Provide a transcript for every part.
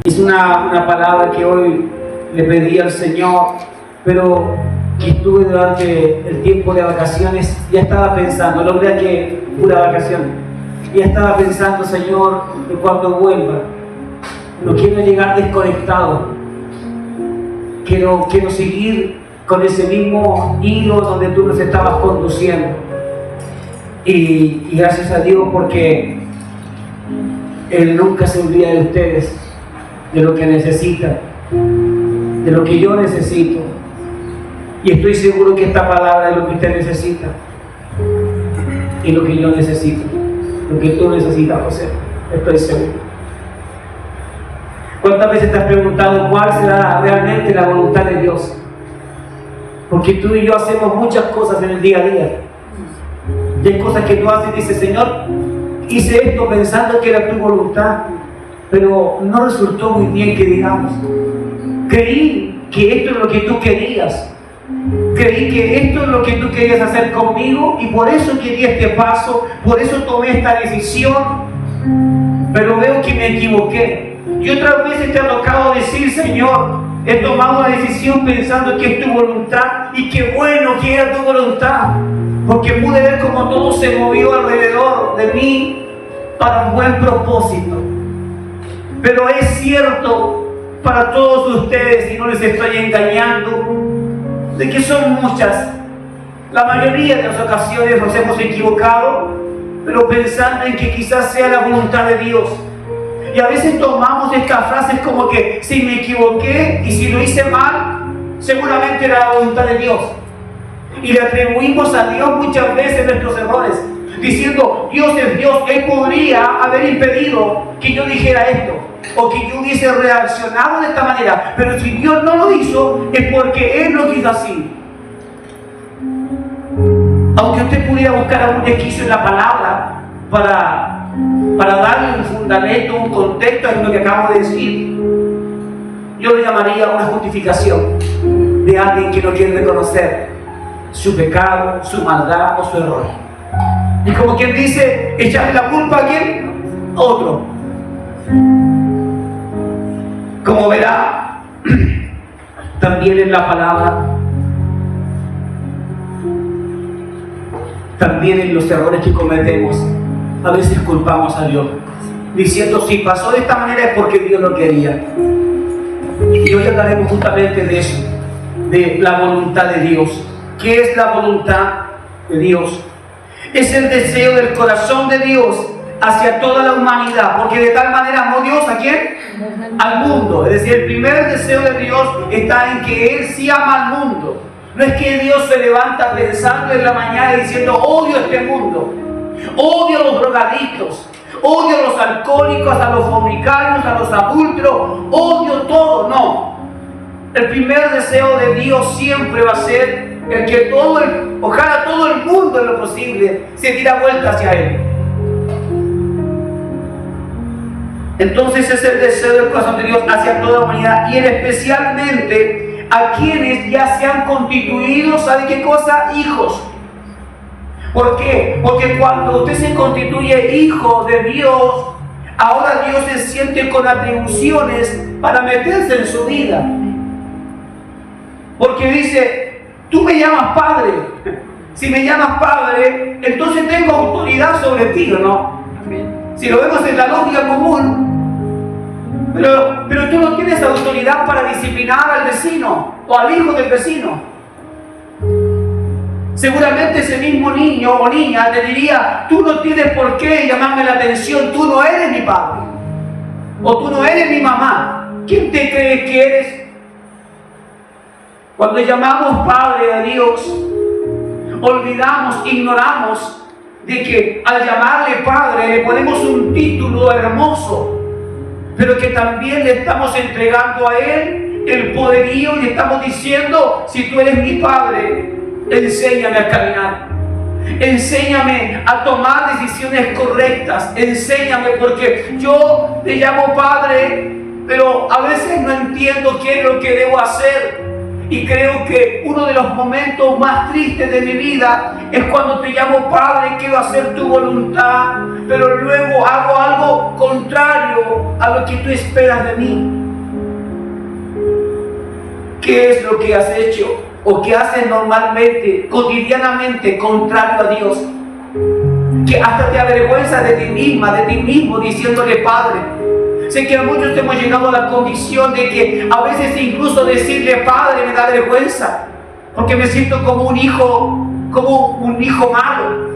Es una palabra que hoy le pedí al Señor, pero que estuve durante el tiempo de vacaciones, ya estaba pensando, no crea que pura vacaciones, ya estaba pensando, Señor, que cuando vuelva, no quiero llegar desconectado, quiero seguir con ese mismo hilo donde tú nos estabas conduciendo. Y gracias a Dios, porque Él nunca se olvida de ustedes, de lo que necesitan, de lo que yo necesito. Y estoy seguro que esta palabra es lo que usted necesita y lo que yo necesito, lo que tú necesitas, José. Estoy seguro. ¿Cuántas veces te has preguntado cuál será realmente la voluntad de Dios? Porque tú y yo hacemos muchas cosas en el día a día. Y hay cosas que tú haces y dices, Señor, hice esto pensando que era tu voluntad, pero no resultó muy bien, que digamos. Creí que esto es lo que tú querías. Creí que esto es lo que tú querías hacer conmigo y por eso quería este paso, por eso tomé esta decisión, pero veo que me equivoqué. Y otras veces te ha tocado decir, Señor, he tomado una decisión pensando que es tu voluntad y qué bueno que era tu voluntad, porque pude ver cómo todo se movió alrededor de mí para un buen propósito. Pero es cierto para todos ustedes, y no les estoy engañando, de que son muchas. La mayoría de las ocasiones nos hemos equivocado, pero pensando en que quizás sea la voluntad de Dios. Y a veces tomamos estas frases como que si me equivoqué y si lo hice mal, seguramente era la voluntad de Dios. Y le atribuimos a Dios muchas veces nuestros errores, diciendo, Dios es Dios, Él podría haber impedido que yo dijera esto, o que yo hubiese reaccionado de esta manera, pero si Dios no lo hizo, es porque Él lo quiso así. Aunque usted pudiera buscar algún resquicio en la palabra para darle un fundamento, un contexto a lo que acabo de decir, yo le llamaría una justificación de alguien que no quiere reconocer su pecado, su maldad o su error. Y como quien dice, echarle la culpa a quién, a otro. Como verá, también en la palabra, también en los errores que cometemos, a veces culpamos a Dios, diciendo, si pasó de esta manera es porque Dios lo quería. Y hoy hablaremos justamente de eso, de la voluntad de Dios. ¿Qué es la voluntad de Dios? Es el deseo del corazón de Dios hacia toda la humanidad, porque de tal manera amó Dios ¿a quién? Al mundo. Es decir, el primer deseo de Dios está en que Él sí ama al mundo. No es que Dios se levanta pensando en la mañana diciendo, odio este mundo, odio a los drogadictos, odio a los alcohólicos, a los fornicarios, a los adúlteros, odio todo. No. El primer deseo de Dios siempre va a ser el que ojalá todo el mundo en lo posible se diera vuelta hacia Él. Entonces es el deseo del corazón de Dios hacia toda la humanidad, y especialmente a quienes ya se han constituido, ¿sabe qué cosa? Hijos. ¿Por qué? Porque cuando usted se constituye hijo de Dios, ahora Dios se siente con atribuciones para meterse en su vida. Porque dice, tú me llamas padre. Si me llamas padre, entonces tengo autoridad sobre ti, ¿o no? Si lo vemos en la lógica común, pero tú no tienes autoridad para disciplinar al vecino o al hijo del vecino. Seguramente ese mismo niño o niña te diría, tú no tienes por qué llamarme la atención, tú no eres mi padre o tú no eres mi mamá. ¿Quién te cree que eres? Cuando llamamos Padre a Dios, olvidamos, ignoramos de que al llamarle Padre le ponemos un título hermoso, pero que también le estamos entregando a Él el poderío y estamos diciendo, si tú eres mi Padre, enséñame a caminar, enséñame a tomar decisiones correctas, enséñame, porque yo te llamo Padre, pero a veces no entiendo qué es lo que debo hacer. Y creo que uno de los momentos más tristes de mi vida es cuando te llamo Padre, quiero hacer tu voluntad, pero luego hago algo algo contrario a lo que tú esperas de mí. ¿Qué es lo que has hecho o que haces normalmente, cotidianamente, contrario a Dios? Que hasta te avergüenzas de ti misma, de ti mismo, diciéndole Padre. Sé que a muchos hemos llegado a la condición de que a veces incluso decirle Padre me da vergüenza, porque me siento como un hijo malo.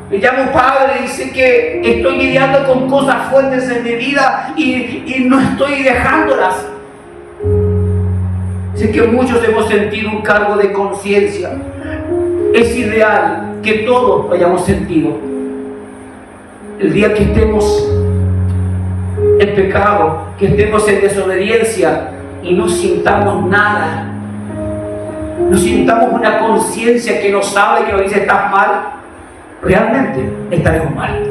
Me llamo Padre y sé que estoy lidiando con cosas fuertes en mi vida y no estoy dejándolas. Sé que muchos hemos sentido un cargo de conciencia. Es ideal que todos lo hayamos sentido. El día que estemos en pecado, que estemos en desobediencia y no sintamos nada, no sintamos una conciencia que nos habla y que nos dice estás mal, realmente estaremos mal.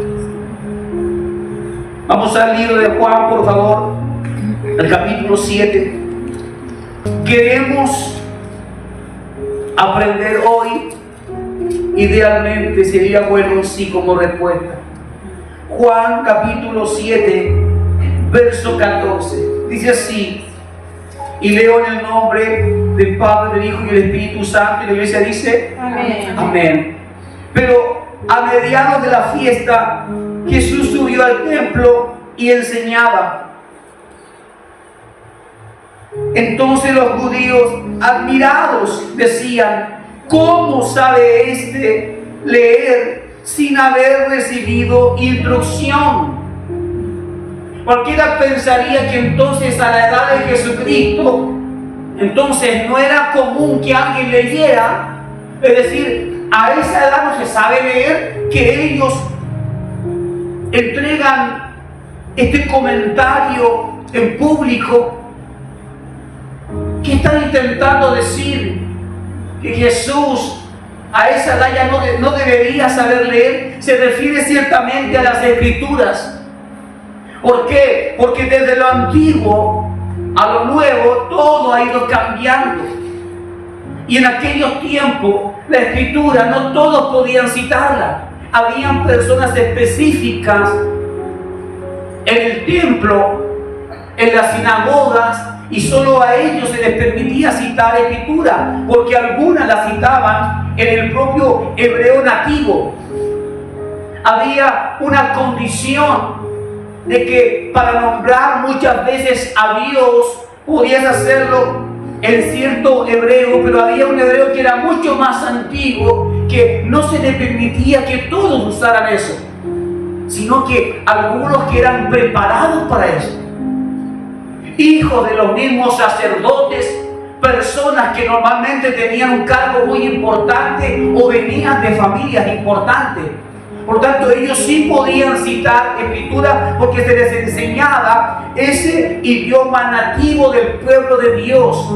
Vamos al libro de Juan, por favor, el capítulo 7. Queremos aprender hoy, idealmente sería bueno sí como respuesta. Juan capítulo 7, verso 14, dice así, y leo en el nombre del Padre, del Hijo y del Espíritu Santo, y la iglesia dice, amén. Amén. Pero a mediados de la fiesta, Jesús subió al templo y enseñaba. Entonces los judíos, admirados, decían, ¿cómo sabe este leer sin haber recibido instrucción? Cualquiera pensaría que entonces a la edad de Jesucristo, entonces no era común que alguien leyera, es decir, a esa edad no se sabe leer, que ellos entregan este comentario en público. ¿Qué están intentando decir? Que Jesús a esa edad ya no debería saber leer. Se refiere ciertamente a las Escrituras. ¿Por qué? Porque desde lo antiguo a lo nuevo todo ha ido cambiando. Y en aquellos tiempos la Escritura no todos podían citarla. Habían personas específicas en el templo, en las sinagogas, y solo a ellos se les permitía citar Escritura, porque algunas la citaban en el propio hebreo nativo. Había una condición de que para nombrar muchas veces a Dios podías hacerlo en cierto hebreo, pero había un hebreo que era mucho más antiguo, que no se le permitía que todos usaran eso, sino que algunos que eran preparados para eso. Hijos de los mismos sacerdotes, personas que normalmente tenían un cargo muy importante o venían de familias importantes. Por tanto, ellos sí podían citar Escritura porque se les enseñaba ese idioma nativo del pueblo de Dios.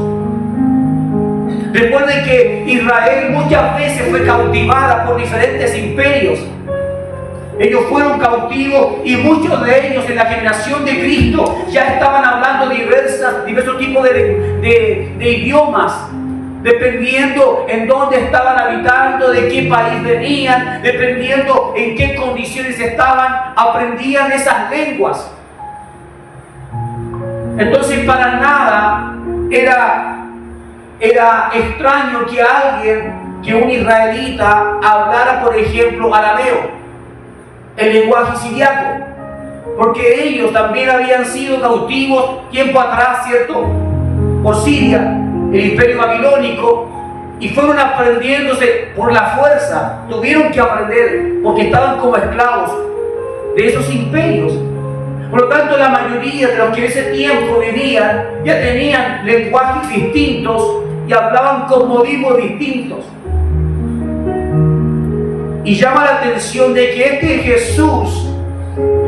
Recuerden que Israel muchas veces fue cautivada por diferentes imperios. Ellos fueron cautivos y muchos de ellos en la generación de Cristo ya estaban hablando diversos tipos de idiomas, dependiendo en dónde estaban habitando, de qué país venían, dependiendo en qué condiciones estaban, aprendían esas lenguas. Entonces para nada era extraño que un israelita hablara, por ejemplo, arameo, el lenguaje siriaco, porque ellos también habían sido cautivos tiempo atrás, ¿cierto?, por Siria, el imperio babilónico, y fueron aprendiéndose por la fuerza, tuvieron que aprender porque estaban como esclavos de esos imperios. Por lo tanto, la mayoría de los que en ese tiempo vivían ya tenían lenguajes distintos y hablaban con modismos distintos. Y llama la atención de que este Jesús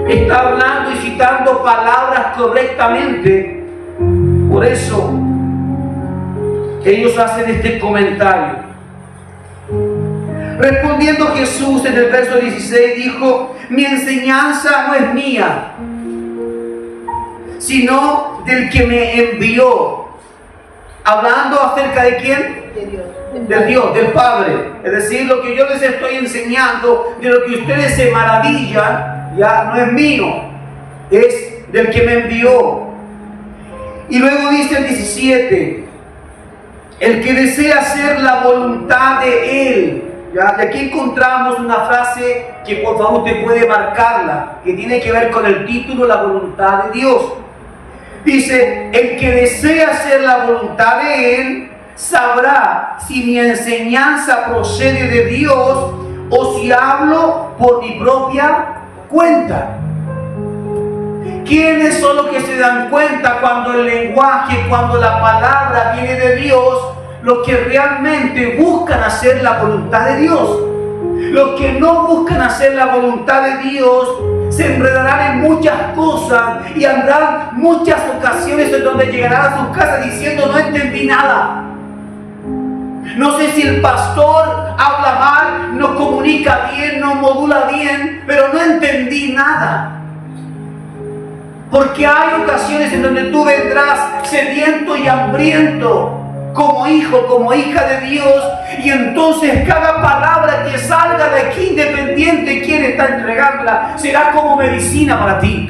está hablando y citando palabras correctamente. Por eso ellos hacen este comentario. Respondiendo Jesús en el verso 16 dijo: mi enseñanza no es mía, sino del que me envió. Hablando acerca de quién? De Dios. Del Dios, del Padre. Es decir, lo que yo les estoy enseñando, de lo que ustedes se maravillan, ya no es mío, es del que me envió. Y luego dice el 17, el que desea hacer la voluntad de Él. ¿Ya? Y aquí encontramos una frase que por favor usted puede marcarla, que tiene que ver con el título, la voluntad de Dios. Dice, el que desea hacer la voluntad de Él, sabrá si mi enseñanza procede de Dios o si hablo por mi propia cuenta. ¿Quiénes son los que se dan cuenta cuando el lenguaje, cuando la palabra viene de Dios? Los que realmente buscan hacer la voluntad de Dios. Los que no buscan hacer la voluntad de Dios se enredarán en muchas cosas y habrá muchas ocasiones en donde llegarán a sus casas diciendo no entendí nada. No sé si el pastor habla mal, no comunica bien, no modula bien, pero no entendí nada. Porque hay ocasiones en donde tú vendrás sediento y hambriento como hijo, como hija de Dios, y entonces cada palabra que salga de aquí, independiente quién está entregándola, será como medicina para ti.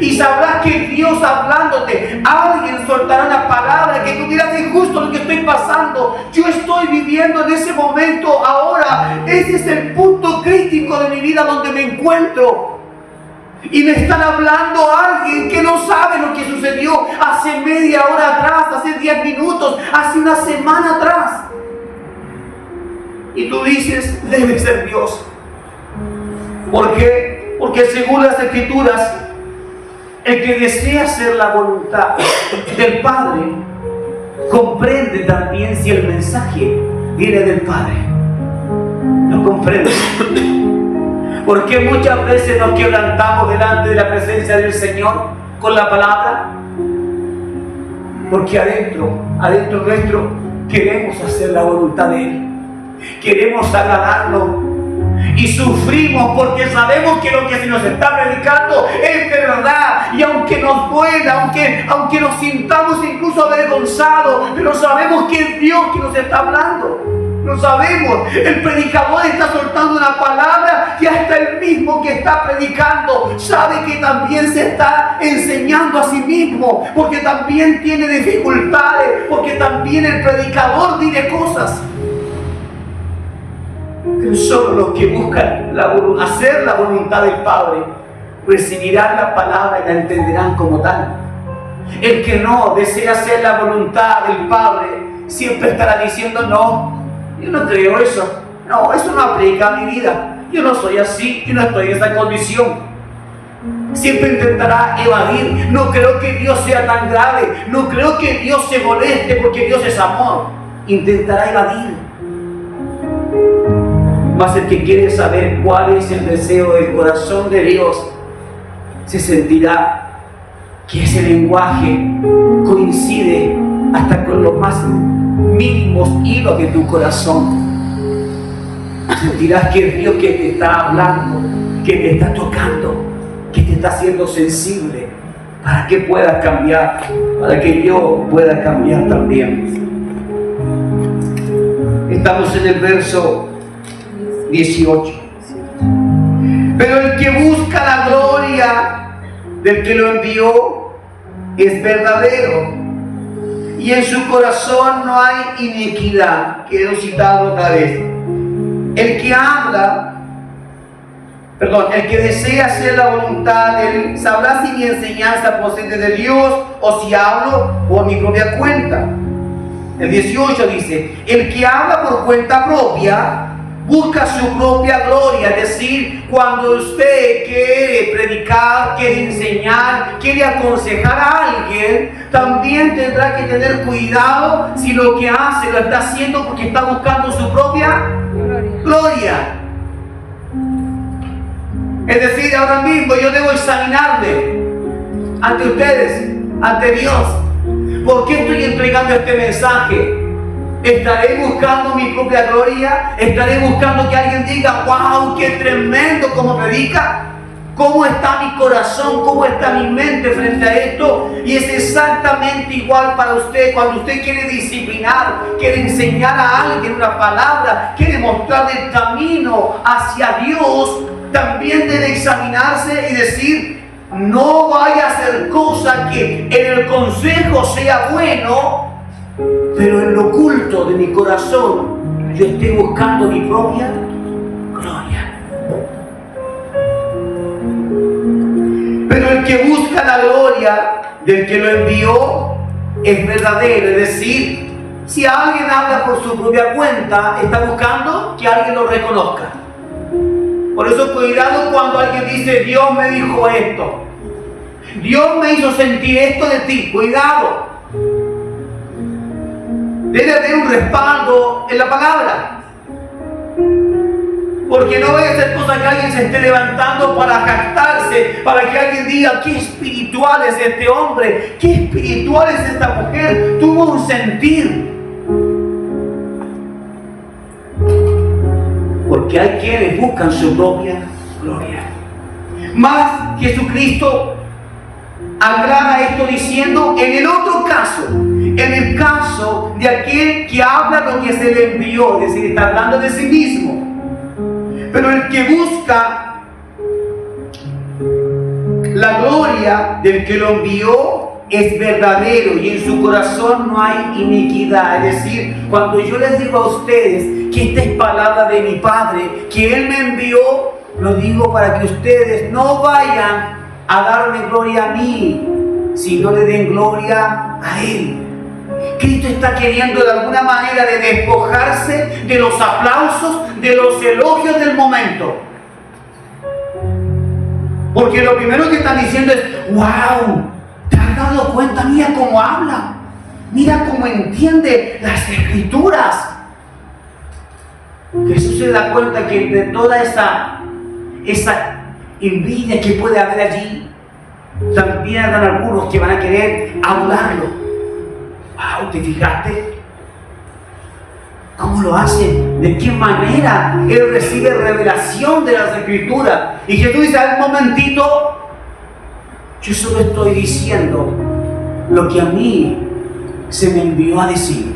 Y sabrás que Dios hablándote, alguien soltará una palabra que tú dirás, es justo lo que estoy pasando, yo estoy viviendo en ese momento ahora, ese es el punto crítico de mi vida donde me encuentro. Y me están hablando a alguien que no sabe lo que sucedió hace media hora atrás, hace 10 minutos, hace una semana atrás. Y tú dices, debe ser Dios. ¿Por qué? Porque según las Escrituras, el que desea hacer la voluntad del Padre, comprende también si el mensaje viene del Padre. Lo comprende. Porque muchas veces nos quebrantamos delante de la presencia del Señor con la palabra. Porque adentro nuestro queremos hacer la voluntad de Él. Queremos agradarlo. Y sufrimos porque sabemos que lo que se nos está predicando es verdad. Y aunque nos duela, aunque nos sintamos incluso avergonzados, pero sabemos que es Dios que nos está hablando. Lo sabemos, el predicador está soltando una palabra que hasta el mismo que está predicando sabe que también se está enseñando a sí mismo, porque también tiene dificultades, porque también el predicador dice cosas. Pero solo los que buscan hacer la voluntad del Padre recibirán la palabra y la entenderán como tal. El que no desea hacer la voluntad del Padre siempre estará diciendo no. Yo no creo eso. No, eso no aplica a mi vida. Yo no soy así, yo no estoy en esa condición. Siempre intentará evadir. No creo que Dios sea tan grave. No creo que Dios se moleste porque Dios es amor. Intentará evadir. Mas el que quiere saber cuál es el deseo del corazón de Dios, se sentirá que ese lenguaje coincide hasta con los más mínimos hilos de tu corazón. Sentirás que es Dios que te está hablando, que te está tocando, que te está haciendo sensible para que puedas cambiar, para que yo pueda cambiar también. Estamos en el verso 18. Pero el que busca la gloria del que lo envió es verdadero, y en su corazón no hay iniquidad. Quiero citarlo otra vez. El que desea hacer la voluntad de Él, sabrá si mi enseñanza procede de Dios o si hablo por mi propia cuenta. El 18 dice, el que habla por cuenta propia busca su propia gloria. Es decir, cuando usted quiere predicar, quiere enseñar, quiere aconsejar a alguien, también tendrá que tener cuidado si lo que hace lo está haciendo porque está buscando su propia gloria. Es decir, ahora mismo yo debo examinarme ante ustedes, ante Dios. ¿Por qué estoy entregando este mensaje? ¿Estaré buscando mi propia gloria? ¿Estaré buscando que alguien diga, wow, qué tremendo como predica? ¿Cómo está mi corazón? ¿Cómo está mi mente frente a esto? Y es exactamente igual para usted. Cuando usted quiere disciplinar, quiere enseñar a alguien una palabra, quiere mostrarle el camino hacia Dios, también debe examinarse y decir, no vaya a hacer cosa que en el consejo sea bueno, pero en lo oculto de mi corazón yo esté buscando mi propia gloria. Pero el que busca la gloria del que lo envió es verdadero, es decir, si alguien habla por su propia cuenta, está buscando que alguien lo reconozca. Por eso cuidado cuando alguien dice, Dios me dijo esto, Dios me hizo sentir esto de ti. Cuidado. Debe haber un respaldo en la palabra. Porque no vaya a ser cosa que alguien se esté levantando para jactarse, para que alguien diga, qué espiritual es este hombre, qué espiritual es esta mujer, tuvo un sentir. Porque hay quienes buscan su propia gloria. Más Jesucristo agrava esto diciendo, en el otro caso, en el caso de aquel que habla lo que se le envió, es decir, está hablando de sí mismo. Pero el que busca la gloria del que lo envió es verdadero y en su corazón no hay iniquidad. Es decir, cuando yo les digo a ustedes que esta es palabra de mi Padre, que Él me envió, lo digo para que ustedes no vayan a darme gloria a mí, sino le den gloria a Él. Cristo está queriendo de alguna manera de despojarse de los aplausos, de los elogios del momento. Porque lo primero que están diciendo es, wow, ¿te has dado cuenta? Mira cómo habla, mira cómo entiende las Escrituras. Jesús se da cuenta que entre toda esa envidia que puede haber allí, también habrán algunos que van a querer adularlo. Wow, ¿te fijaste? ¿Cómo lo hace? ¿De qué manera Él recibe revelación de las Escrituras? Y Jesús dice, un momentito, yo solo estoy diciendo lo que a mí se me envió a decir.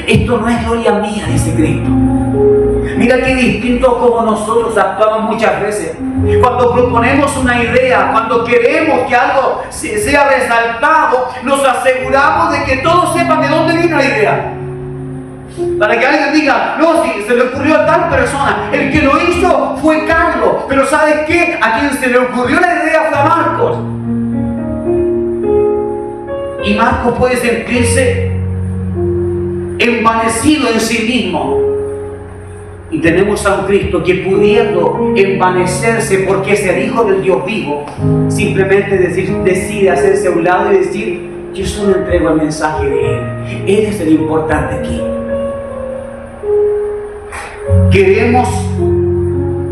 Esto no es gloria mía, dice Cristo. Mira qué distinto como nosotros actuamos muchas veces. Cuando proponemos una idea, cuando queremos que algo sea resaltado, nos aseguramos de que todos sepan de dónde vino la idea. Para que alguien diga, no, si se le ocurrió a tal persona, el que lo hizo fue Carlos, pero ¿sabes qué? A quien se le ocurrió la idea fue a Marcos. Y Marcos puede sentirse envanecido en sí mismo. Y tenemos a un Cristo que, pudiendo envanecerse porque es el Hijo del Dios vivo, simplemente decide hacerse a un lado y decir, yo solo entrego el mensaje de Él. Él es el importante aquí. ¿Queremos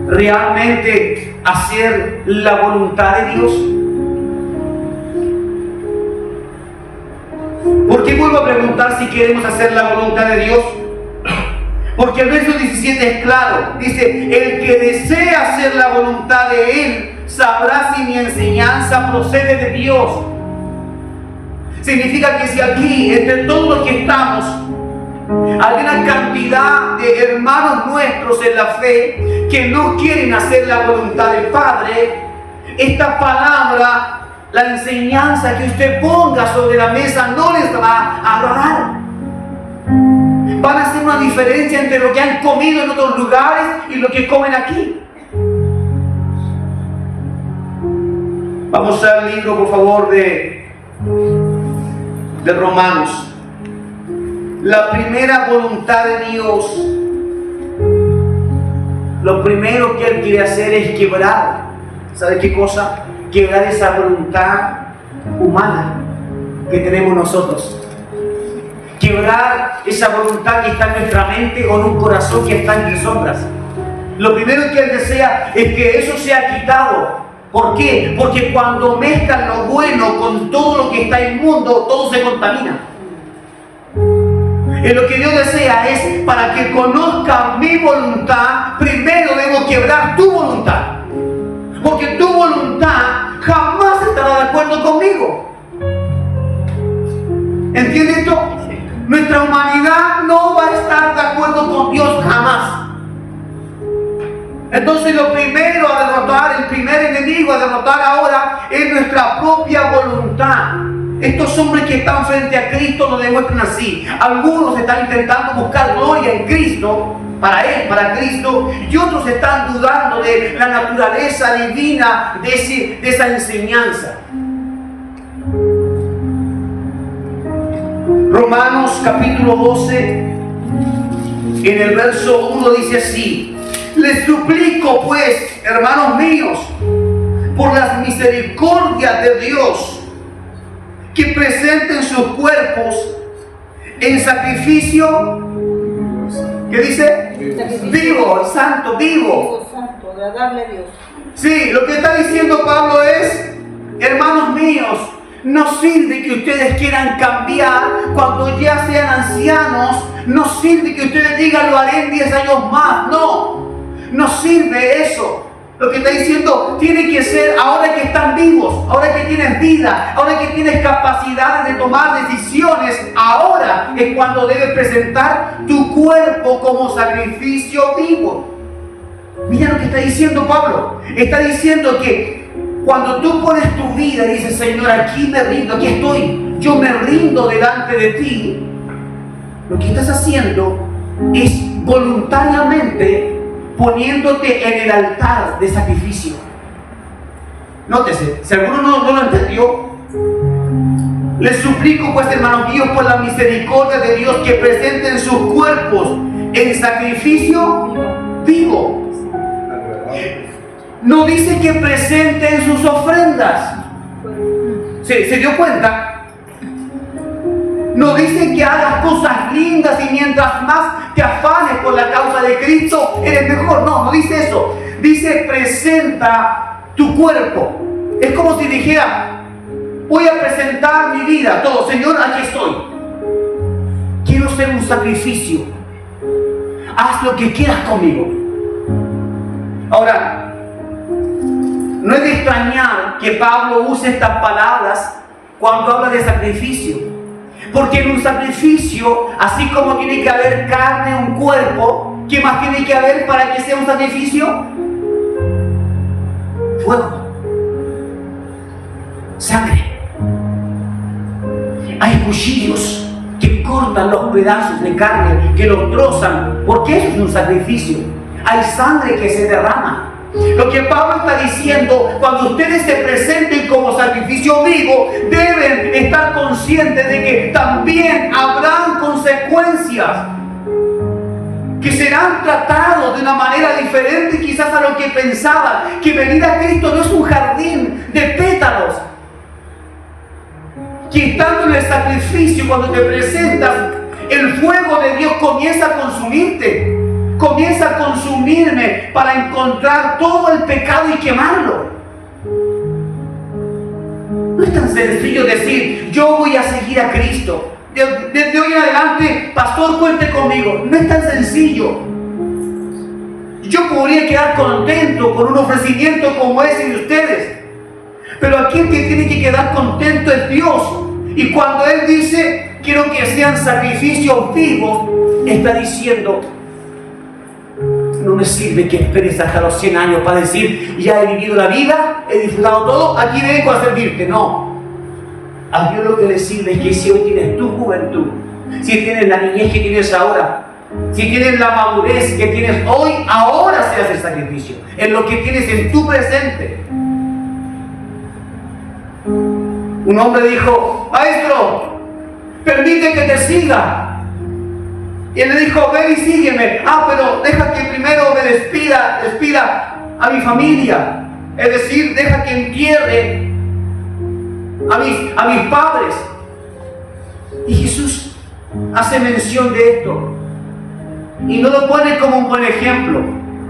realmente hacer la voluntad de Dios? ¿Por qué vuelvo a preguntar si queremos hacer la voluntad de Dios? Porque el verso 17 es claro. Dice, el que desea hacer la voluntad de Él sabrá si mi enseñanza procede de Dios. Significa que si aquí, entre todos los que estamos, hay una cantidad de hermanos nuestros en la fe que no quieren hacer la voluntad del Padre, esta palabra, la enseñanza que usted ponga sobre la mesa no les va a agradar. Van a hacer una diferencia entre lo que han comido en otros lugares y lo que comen aquí. Vamos al libro, por favor, de Romanos. La primera voluntad de Dios, lo primero que Él quiere hacer es quebrar. ¿Sabe qué cosa? Quebrar esa voluntad humana que tenemos nosotros. Quebrar esa voluntad que está en nuestra mente o en un corazón que está entre sombras. Lo primero que Él desea es que eso sea quitado. ¿Por qué? Porque cuando mezclan lo bueno con todo lo que está inmundo, todo se contamina. Y lo que Dios desea es, para que conozca mi voluntad, primero debo quebrar tu voluntad. Porque tu voluntad jamás estará de acuerdo conmigo. ¿Entiendes esto? Nuestra humanidad no va a estar de acuerdo con Dios jamás. Entonces lo primero a derrotar, el primer enemigo a derrotar ahora es nuestra propia voluntad. Estos hombres que están frente a Cristo lo demuestran así. Algunos están intentando buscar gloria en Cristo, para Él, para Cristo, y otros están dudando de la naturaleza divina de esa enseñanza. Romanos capítulo 12, en el verso 1 dice así: les suplico pues, hermanos míos, por las misericordias de Dios, que presenten sus cuerpos en sacrificio, ¿qué dice? Vivo, santo, vivo. Santo, agradable a Dios. Sí, lo que está diciendo Pablo es: hermanos míos, no sirve que ustedes quieran cambiar cuando ya sean ancianos. No sirve que ustedes digan lo haré en 10 años más. No sirve eso. Lo que está diciendo tiene que ser ahora que están vivos, ahora que tienes vida, ahora que tienes capacidades de tomar decisiones. Ahora es cuando debes presentar tu cuerpo como sacrificio vivo. Mira lo que está diciendo Pablo. Está diciendo que cuando tú pones tu vida y dices: Señor, aquí me rindo, aquí estoy, yo me rindo delante de ti, lo que estás haciendo es voluntariamente poniéndote en el altar de sacrificio. Nótese, si alguno no lo entendió, les suplico pues, hermanos míos, por la misericordia de Dios, que presenten sus cuerpos en sacrificio vivo. No dice que presenten sus ofrendas. ¿Se dio cuenta? No dice que hagas cosas lindas y mientras más te afanes por la causa de Cristo, eres mejor. No dice eso. Dice: presenta tu cuerpo. Es como si dijera: voy a presentar mi vida, todo. Señor, aquí estoy. Quiero ser un sacrificio. Haz lo que quieras conmigo. Ahora, no es de extrañar que Pablo use estas palabras cuando habla de sacrificio. Porque en un sacrificio, así como tiene que haber carne, un cuerpo, ¿qué más tiene que haber para que sea un sacrificio? Fuego, sangre. Hay cuchillos que cortan los pedazos de carne, que los trozan, porque eso es un sacrificio. Hay sangre que se derrama. Lo que Pablo está diciendo: cuando ustedes se presenten como sacrificio vivo, deben estar conscientes de que también habrán consecuencias, que serán tratados de una manera diferente quizás a lo que pensaban. Que venir a Cristo no es un jardín de pétalos, que estando en el sacrificio, cuando te presentas, el fuego de Dios comienza a consumirte. Comienza a consumirme para encontrar todo el pecado y quemarlo. No es tan sencillo decir: yo voy a seguir a Cristo. Desde hoy en adelante, pastor, cuente conmigo. No es tan sencillo. Yo podría quedar contento con un ofrecimiento como ese de ustedes, pero aquí el que tiene que quedar contento es Dios. Y cuando Él dice: quiero que sean sacrificios vivos, está diciendo: no me sirve que esperes hasta los 100 años para decir: ya he vivido la vida, he disfrutado todo, aquí vengo a servirte. No. A Dios lo que le sirve es que si hoy tienes tu juventud, si tienes la niñez que tienes ahora, si tienes la madurez que tienes hoy, ahora se hace el sacrificio. En lo que tienes en tu presente. Un hombre dijo: maestro, permite que te siga. Y él le dijo: ven y sígueme. Pero deja que primero me despida a mi familia. Es decir, deja que entierre a mis padres. Y Jesús hace mención de esto. Y no lo pone como un buen ejemplo,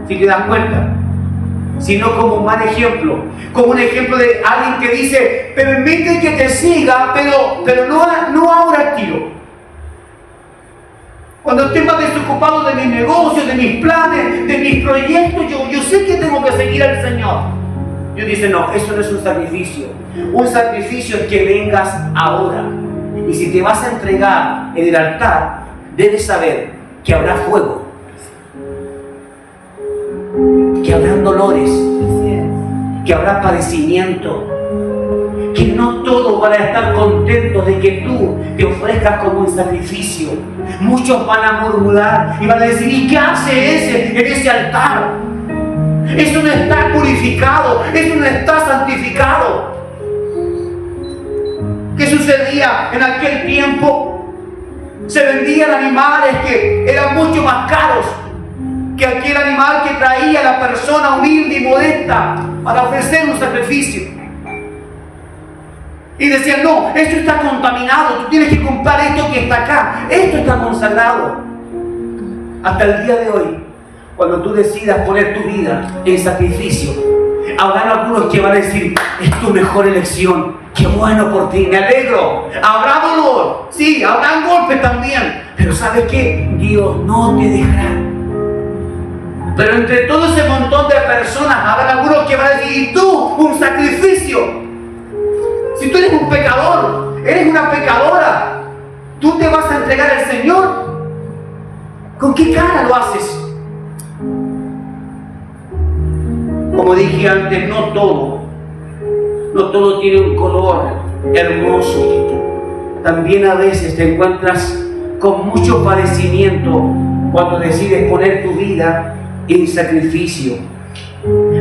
si te das cuenta, sino como un mal ejemplo. Como un ejemplo de alguien que dice: permite que te siga, pero no ahora, tío. Cuando esté más desocupado de mis negocios, de mis planes, de mis proyectos, yo sé que tengo que seguir al Señor. Dios dice: no, eso no es un sacrificio. Un sacrificio es que vengas ahora. Y si te vas a entregar en el altar, debes saber que habrá fuego, que que habrán dolores, que habrá padecimiento, que no todos van a estar contentos de que tú te ofrezcas como un sacrificio. Muchos van a murmurar y van a decir: ¿y qué hace ese en ese altar? Eso no está purificado, eso no está santificado. ¿Qué sucedía en aquel tiempo? Se vendían animales que eran mucho más caros que aquel animal que traía la persona humilde y modesta para ofrecer un sacrificio. Y decían: no, esto está contaminado, tú tienes que comprar esto que está acá, esto está consagrado. Hasta el día de hoy, cuando tú decidas poner tu vida en sacrificio, habrán algunos que van a decir: es tu mejor elección, qué bueno por ti, me alegro. Habrá dolor, sí, habrán golpes también, pero ¿sabes qué? Dios no te dejará. Pero entre todo ese montón de personas habrá algunos que van a decir: ¿y tú? Un sacrificio. Si tú eres un pecador, eres una pecadora, ¿tú te vas a entregar al Señor? ¿Con qué cara lo haces? Como dije antes, no todo tiene un color hermoso. También a veces te encuentras con mucho padecimiento cuando decides poner tu vida en sacrificio.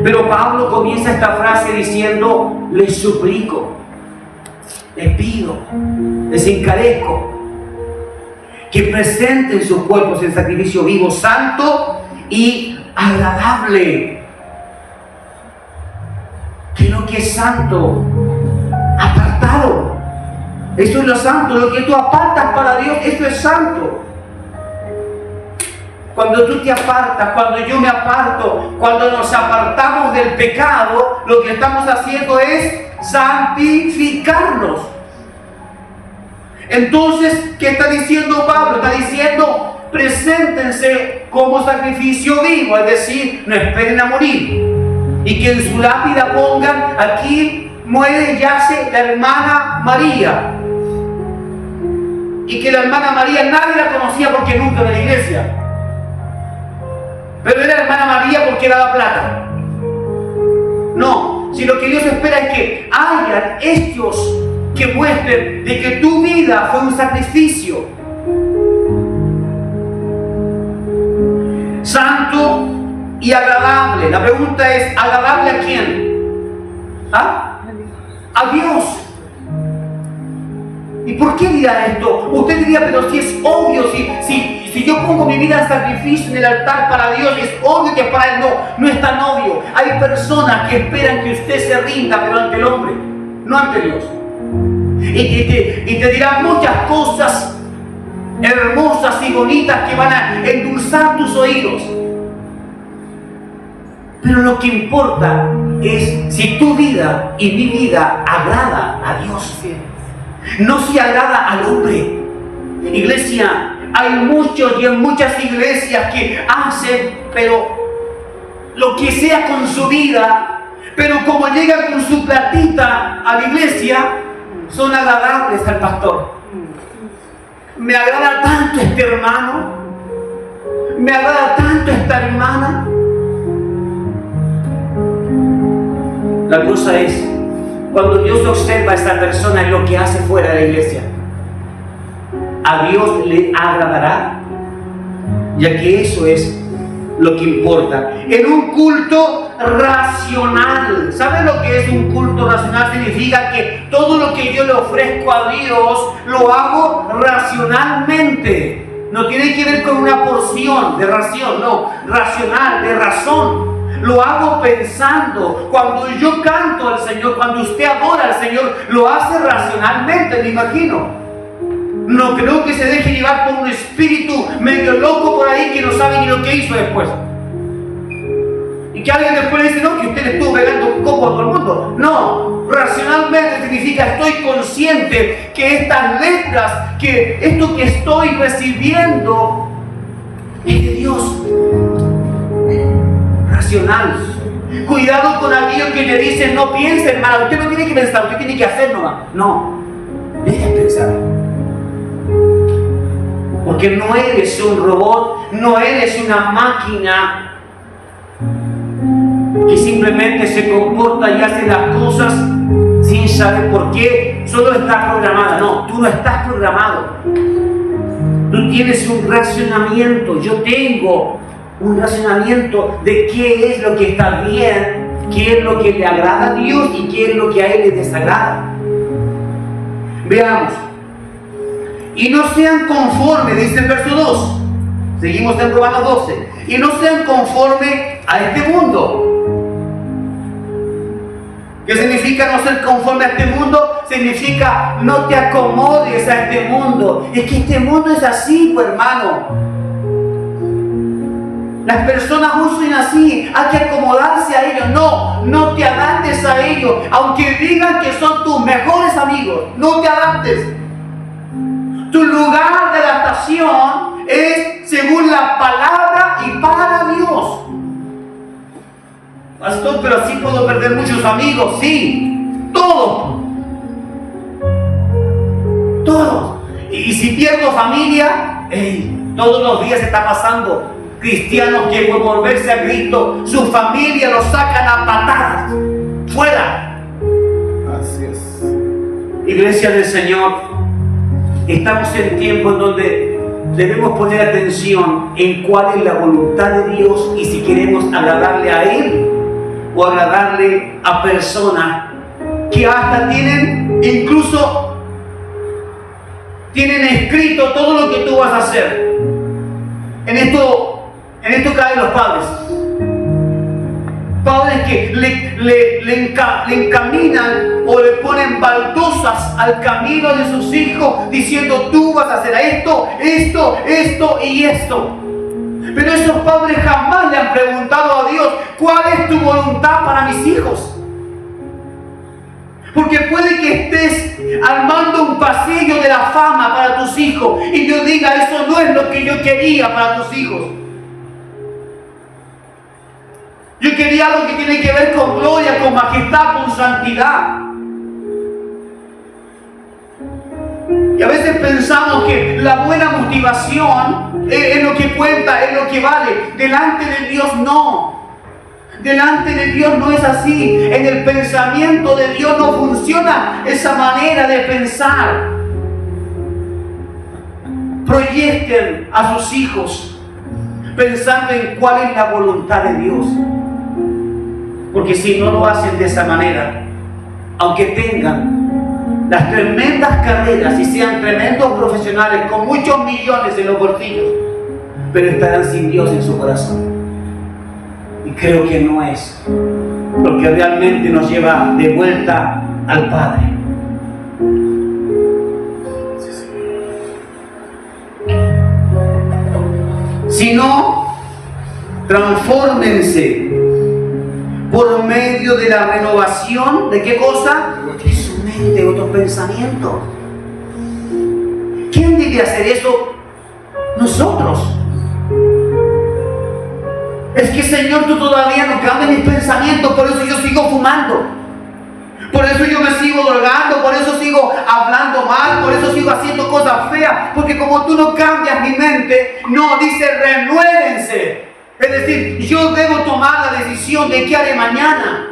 Pero Pablo comienza esta frase diciendo: les suplico, les pido, les encarezco que presenten sus cuerpos en sacrificio vivo, santo y agradable. Que lo que es santo, apartado. Eso es lo santo, lo que tú apartas para Dios, eso es santo. Cuando tú te apartas, cuando yo me aparto, cuando nos apartamos del pecado, lo que estamos haciendo es santificarnos. Entonces, ¿qué está diciendo Pablo? Está diciendo: preséntense como sacrificio vivo, es decir, no esperen a morir. Y que en su lápida pongan: aquí muere, yace la hermana María. Y que la hermana María nadie la conocía porque nunca era de la iglesia. Pero era la hermana María porque daba plata. No, si lo que Dios espera es que hayan hechos que muestren de que tu vida fue un sacrificio. Santo y agradable. La pregunta es: ¿agradable a quién? ¿Ah? A Dios. ¿Y por qué dirá esto? Usted diría: pero si es obvio, si yo pongo mi vida en sacrificio en el altar para Dios, es obvio que para Él no es tan obvio. Hay personas que esperan que usted se rinda, pero ante el hombre, no ante Dios. Y te dirán muchas cosas hermosas y bonitas que van a endulzar tus oídos. Pero lo que importa es si tu vida y mi vida agrada a Dios, no si agrada al hombre. Iglesia, hay muchos y en muchas iglesias que hacen, pero lo que sea con su vida, pero como llegan con su platita a la iglesia, son agradables al pastor. Me agrada tanto este hermano, me agrada tanto esta hermana. La cosa es, cuando Dios observa a esta persona en lo que hace fuera de la iglesia, ¿a Dios le agradará? Ya que eso es lo que importa. En un culto racional, ¿sabe lo que es un culto racional? Significa que todo lo que yo le ofrezco a Dios lo hago racionalmente. No tiene que ver con una porción de ración, no, racional, de razón. Lo hago pensando. Cuando yo canto al Señor, cuando usted adora al Señor, lo hace racionalmente, me imagino. No creo que se deje llevar por un espíritu medio loco por ahí que no sabe ni lo que hizo después. Y que alguien después le dice: no, que usted le estuvo pegando un copo a todo el mundo. No, racionalmente significa: estoy consciente que estas letras, que esto que estoy recibiendo es de Dios. Racional. Cuidado con aquellos que le dicen: no piense, hermano, usted no tiene que pensar, usted tiene que hacer nomás. No, deja pensar. Porque no eres un robot, no eres una máquina. que simplemente se comporta y hace las cosas sin saber por qué, solo está programada. No, tú no estás programado. Tú tienes un racionamiento. Yo tengo un racionamiento de qué es lo que está bien, qué es lo que le agrada a Dios y qué es lo que a Él le desagrada. Veamos. Y no sean conformes, dice el verso 2. Seguimos en Romanos 12. Y no sean conformes a este mundo. ¿Qué significa no ser conforme a este mundo? Significa no te acomodes a este mundo. Es que este mundo es así, pues, hermano. Las personas hoy son así. Hay que acomodarse a ellos. No, no te adaptes a ellos. Aunque digan que son tus mejores amigos, no te adaptes. Tu lugar de adaptación es según la palabra y para Dios. Pastor, pero así puedo perder muchos amigos. Sí, todos. Todos. Y si pierdo familia, todos los días está pasando. Cristianos que por volverse a Cristo, su familia los sacan a patadas. Fuera. Así es. Iglesia del Señor, estamos en tiempo en donde debemos poner atención en cuál es la voluntad de Dios y si queremos agradarle a Él o agradarle a personas que hasta tienen escrito todo lo que tú vas a hacer. En esto caen los padres. Padres que le encaminan o le ponen baldosas al camino de sus hijos diciendo tú vas a hacer esto y esto. Pero esos padres jamás le han preguntado a Dios ¿cuál es tu voluntad para mis hijos? Porque puede que estés armando un pasillo de la fama para tus hijos y Dios diga eso no es lo que yo quería para tus hijos. Yo quería algo que tiene que ver con gloria, con majestad, con santidad. Y a veces pensamos que la buena motivación es lo que cuenta, es lo que vale. Delante de Dios no. Delante de Dios no es así. En el pensamiento de Dios no funciona esa manera de pensar. Proyecten a sus hijos pensando en cuál es la voluntad de Dios. Porque si no lo hacen de esa manera, aunque tengan las tremendas carreras y sean tremendos profesionales con muchos millones en los bolsillos, pero estarán sin Dios en su corazón. Y creo que no es lo que realmente nos lleva de vuelta al Padre. Si no, transfórmense por medio de la renovación, ¿de qué cosa? De su mente, otros pensamientos. ¿Quién debe hacer eso? Nosotros. Es que Señor, tú todavía no cambias mis pensamientos, por eso yo sigo fumando. Por eso yo me sigo drogando, por eso sigo hablando mal, por eso sigo haciendo cosas feas, porque como tú no cambias mi mente, no, dice renuévense. Es decir, yo debo tomar la decisión de qué haré mañana.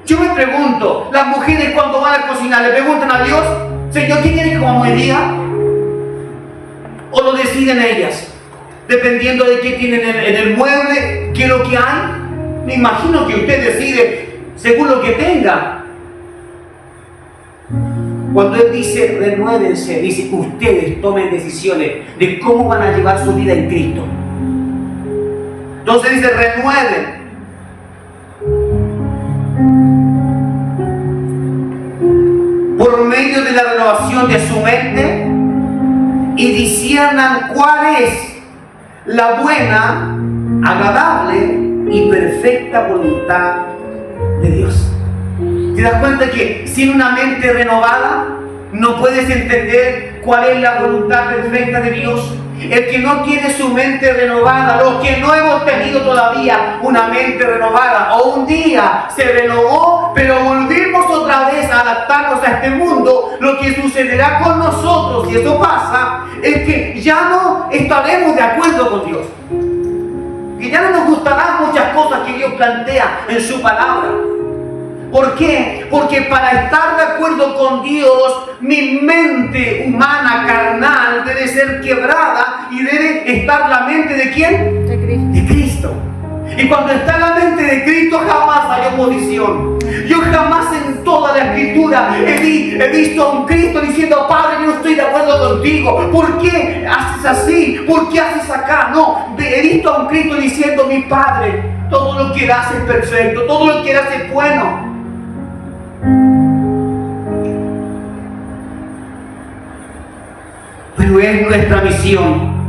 Yo me pregunto, las mujeres cuando van a cocinar, ¿le preguntan a Dios, Señor, ¿qué quieres que comamos hoy día? ¿O lo deciden ellas? Dependiendo de qué tienen en el mueble, qué es lo que hay. Me imagino que usted decide según lo que tenga. Cuando Él dice renuévense, dice ustedes tomen decisiones de cómo van a llevar su vida en Cristo. Entonces dice renueven. Por medio de la renovación de su mente y disciernan cuál es la buena, agradable y perfecta voluntad de Dios. ¿Te das cuenta que sin una mente renovada no puedes entender cuál es la voluntad perfecta de Dios? El que no tiene su mente renovada, los que no hemos tenido todavía una mente renovada, o un día se renovó, pero volvimos otra vez a adaptarnos a este mundo, lo que sucederá con nosotros, si eso pasa, es que ya no estaremos de acuerdo con Dios. que ya no nos gustarán muchas cosas que Dios plantea en su palabra. ¿Por qué? Porque para estar de acuerdo con Dios, mi mente humana, carnal, debe ser quebrada y debe estar la mente ¿de quién? De Cristo. De Cristo. Y cuando está la mente de Cristo, jamás hay oposición. Yo jamás en toda la Escritura he visto a un Cristo diciendo: Padre, yo no estoy de acuerdo contigo. ¿Por qué haces así? ¿Por qué haces acá? No, he visto a un Cristo diciendo: mi Padre, todo lo que Él hace es perfecto, todo lo que Él hace es bueno. Pero es nuestra misión.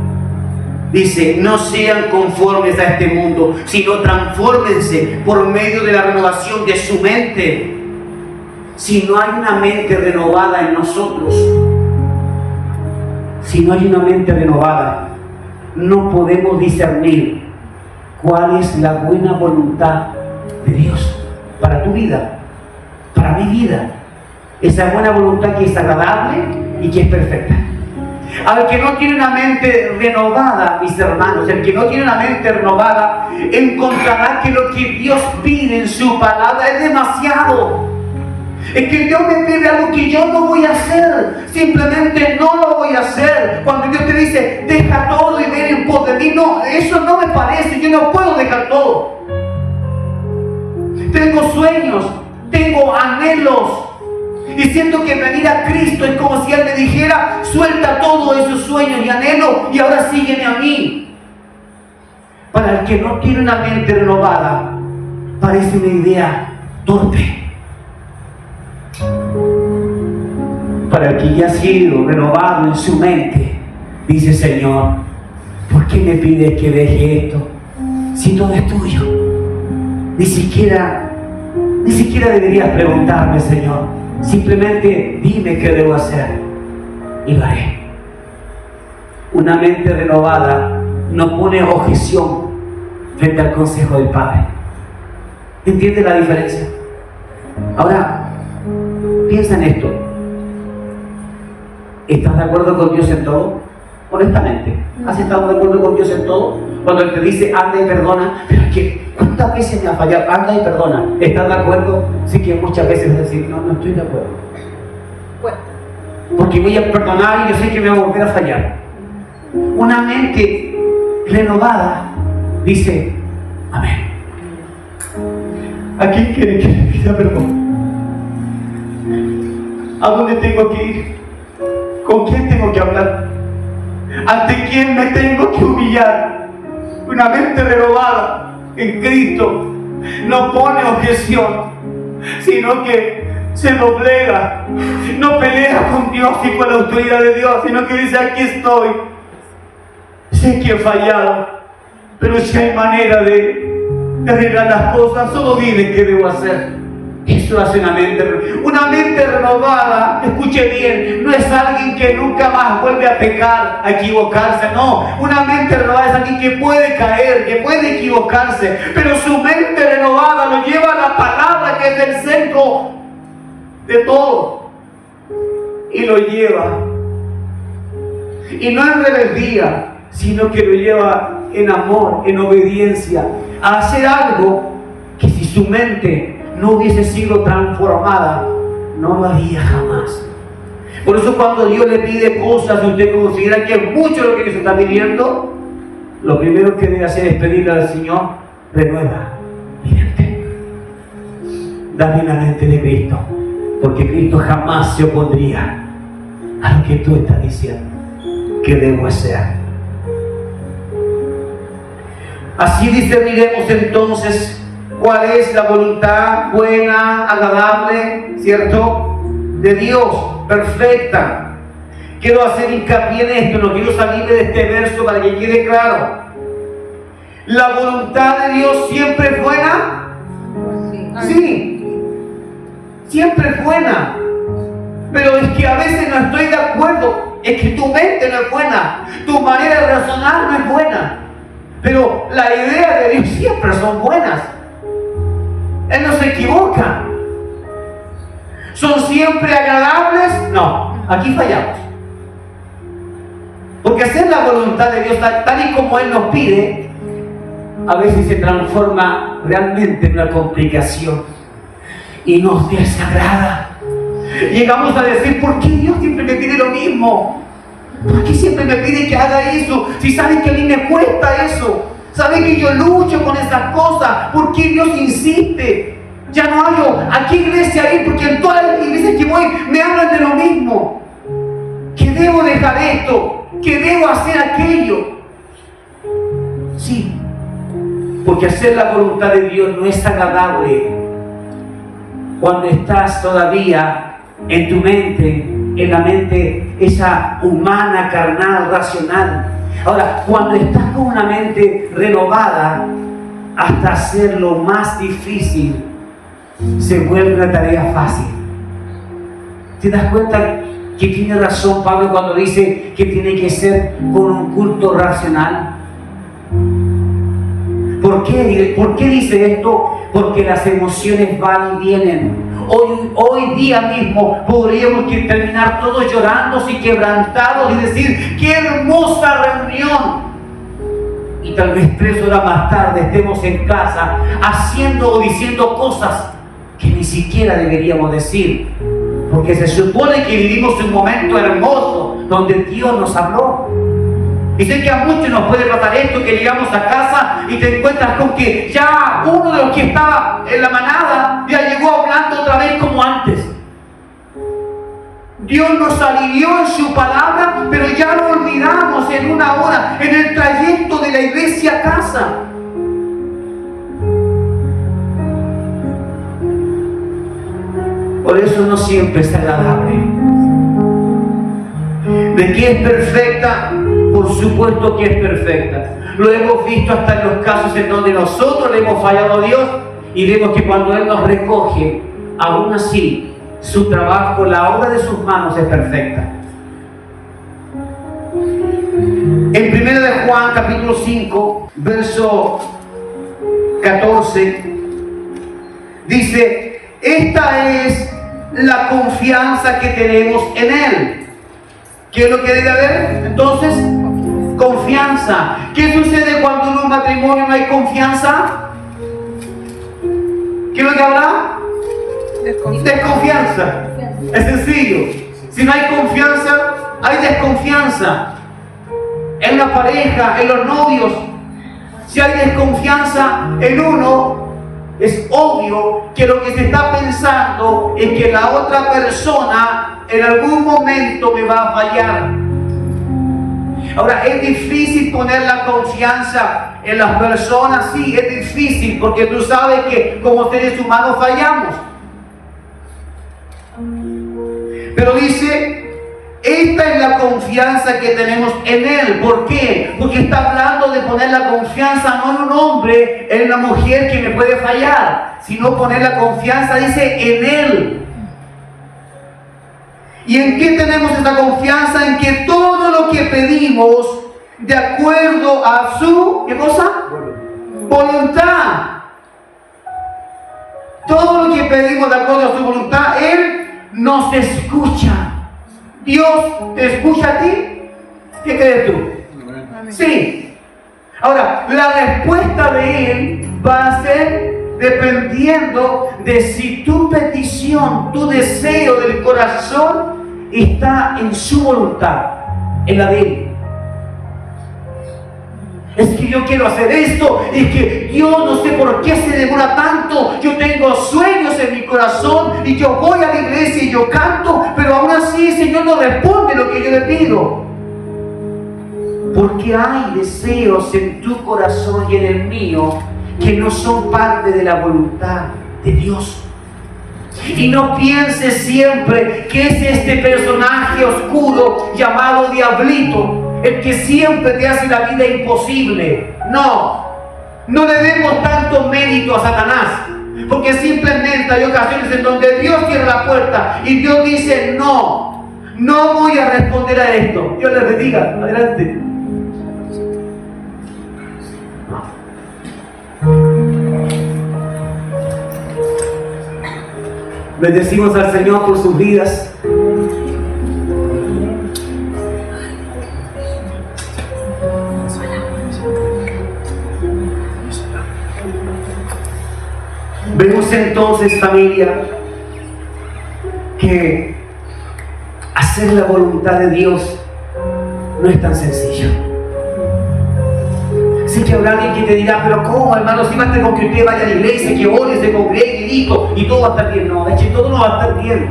Dice: no sean conformes a este mundo, sino transfórmense por medio de la renovación de su mente. Si no hay una mente renovada en nosotros, si no hay una mente renovada, no podemos discernir cuál es la buena voluntad de Dios para tu vida, para mi vida. Esa buena voluntad que es agradable y que es perfecta. Al que no tiene una mente renovada, mis hermanos, el que no tiene una mente renovada, encontrará que lo que Dios pide en su palabra es demasiado. Es que Dios me pide algo que yo no voy a hacer, simplemente no lo voy a hacer. Cuando Dios te dice: deja todo y ven en pos de mí, no, eso no me parece, yo no puedo dejar todo. Tengo sueños, tengo anhelos. Y siento que venir a Cristo es como si Él me dijera: suelta todos esos sueños y anhelos y ahora sígueme a mí. Para el que no tiene una mente renovada, parece una idea torpe. Para el que ya ha sido renovado en su mente, dice: Señor, ¿por qué me pides que deje esto si todo es tuyo? Ni siquiera deberías preguntarme, Señor. Simplemente dime qué debo hacer y lo haré. Una mente renovada no pone objeción frente al consejo del Padre. ¿Entiendes la diferencia? Ahora, piensa en esto. ¿Estás de acuerdo con Dios en todo? Honestamente, ¿has estado de acuerdo con Dios en todo? Cuando Él te dice: anda y perdona, pero es que ¿cuántas veces me ha fallado? Anda y perdona. ¿Estás de acuerdo? Sí, que muchas veces vas a decir: no estoy de acuerdo. Pues, Porque voy a perdonar y yo sé que me voy a volver a fallar. Una mente renovada dice: amén. ¿A quién quiere que le pida perdón? ¿A dónde tengo que ir? ¿Con quién tengo que hablar? ¿Ante quién me tengo que humillar? Una mente renovada en Cristo no pone objeción, sino que se doblega, no pelea con Dios y con la autoridad de Dios, sino que dice: aquí estoy, sé que he fallado, pero si hay manera de arreglar las cosas, solo dime qué debo hacer. Eso hace una mente renovada. Escuche bien, no es alguien que nunca más vuelve a pecar, a equivocarse, no. Una mente renovada es alguien que puede caer, que puede equivocarse, pero su mente renovada lo lleva a la palabra, que es el centro de todo, y lo lleva, y no en rebeldía, sino que lo lleva en amor, en obediencia, a hacer algo que si su mente no hubiese sido transformada, no lo haría jamás. Por eso cuando Dios le pide cosas y usted considera que es mucho lo que Dios está pidiendo, lo primero que debe hacer es pedirle al Señor: renueva mi mente, dame la mente de Cristo, porque Cristo jamás se opondría a lo que tú estás diciendo que debo hacer. Así discerniremos entonces cuál es la voluntad buena, agradable, ¿cierto?, de Dios, perfecta. Quiero hacer hincapié en esto, no quiero salirme de este verso para que quede claro. ¿La voluntad de Dios siempre es buena? Sí, siempre es buena. Pero es que a veces no estoy de acuerdo. Es que tu mente no es buena, tu manera de razonar no es buena. Pero la idea de Dios siempre son buenas. Él no se equivoca. ¿Son siempre agradables? No, aquí fallamos. Porque hacer la voluntad de Dios tal y como Él nos pide a veces se transforma realmente en una complicación y nos desagrada. Llegamos a decir, ¿por qué Dios siempre me pide lo mismo? ¿Por qué siempre me pide que haga eso? Si saben que a mí me cuesta eso, saben que yo lucho con esas cosas, ¿por qué Dios insiste? Ya no hallo a qué iglesia ir, porque en todas las iglesias que voy me hablan de lo mismo. Que debo dejar esto, que debo hacer aquello. Sí, porque hacer la voluntad de Dios no es agradable cuando estás todavía en tu mente, en la mente esa humana, carnal, racional. Ahora, cuando estás con una mente renovada, hasta hacerlo más difícil se vuelve una tarea fácil. ¿Te das cuenta que tiene razón Pablo cuando dice que tiene que ser con un culto racional? ¿Por qué dice esto? Porque las emociones van y vienen. Hoy día mismo podríamos terminar todos llorando y quebrantados y decir, ¡qué hermosa reunión! Y tal vez 3 horas más tarde estemos en casa haciendo o diciendo cosas que ni siquiera deberíamos decir, porque se supone que vivimos un momento hermoso donde Dios nos habló. Y sé que a muchos nos puede pasar esto, que llegamos a casa y te encuentras con que ya uno de los que estaba en la manada ya llegó hablando otra vez como antes. Dios nos alivió en su palabra, pero ya lo olvidamos en una hora, en el trayecto de la iglesia a casa. Por eso no siempre es agradable. ¿De qué es perfecta? Por supuesto que es perfecta. Lo hemos visto hasta en los casos en donde nosotros le hemos fallado a Dios y vemos que cuando Él nos recoge, aún así, su trabajo, la obra de sus manos es perfecta. En 1 de Juan, capítulo 5, verso 14, dice, esta es la confianza que tenemos en Él. ¿Qué es lo que debe haber? Entonces, confianza. ¿Qué sucede cuando en un matrimonio no hay confianza? ¿Qué es lo que habrá? Desconfianza. Es sencillo. Si no hay confianza, hay desconfianza. En la pareja, en los novios. Si hay desconfianza en uno, es obvio que lo que se está pensando es que la otra persona en algún momento me va a fallar. Ahora, es difícil poner la confianza en las personas, sí, es difícil, porque tú sabes que como seres humanos fallamos. Pero dice, esta es la confianza que tenemos en Él. ¿Por qué? Porque está hablando de poner la confianza no en un hombre, en una mujer que me puede fallar, sino poner la confianza, dice, en Él. ¿Y en qué tenemos esta confianza? En que todo lo que pedimos de acuerdo a su, ¿qué cosa? Voluntad. Todo lo que pedimos de acuerdo a su voluntad, Él nos escucha. Dios te escucha a ti. ¿Qué crees tú? Sí. Ahora, la respuesta de Él va a ser dependiendo de si tu petición, tu deseo del corazón está en su voluntad, en la de Él. Es que yo quiero hacer esto, es que Dios no sé por qué se demora tanto. Yo tengo sueños en mi corazón y yo voy a la iglesia y yo canto, pero aún así el Señor no responde lo que yo le pido. Porque hay deseos en tu corazón y en el mío que no son parte de la voluntad de Dios. Y no pienses siempre que es este personaje oscuro llamado Diablito el que siempre te hace la vida imposible. No le demos tanto mérito a Satanás, porque simplemente hay ocasiones en donde Dios cierra la puerta y Dios dice no voy a responder a esto. Dios les bendiga, adelante. Bendecimos al Señor por sus vidas. Vemos entonces, familia, que hacer la voluntad de Dios no es tan sencillo. Sé que habrá alguien que te dirá, pero ¿cómo, hermano? Si basta con que usted vaya a la iglesia, que ore, se congregue y listo, y todo va a estar bien. No, es que todo no va a estar bien.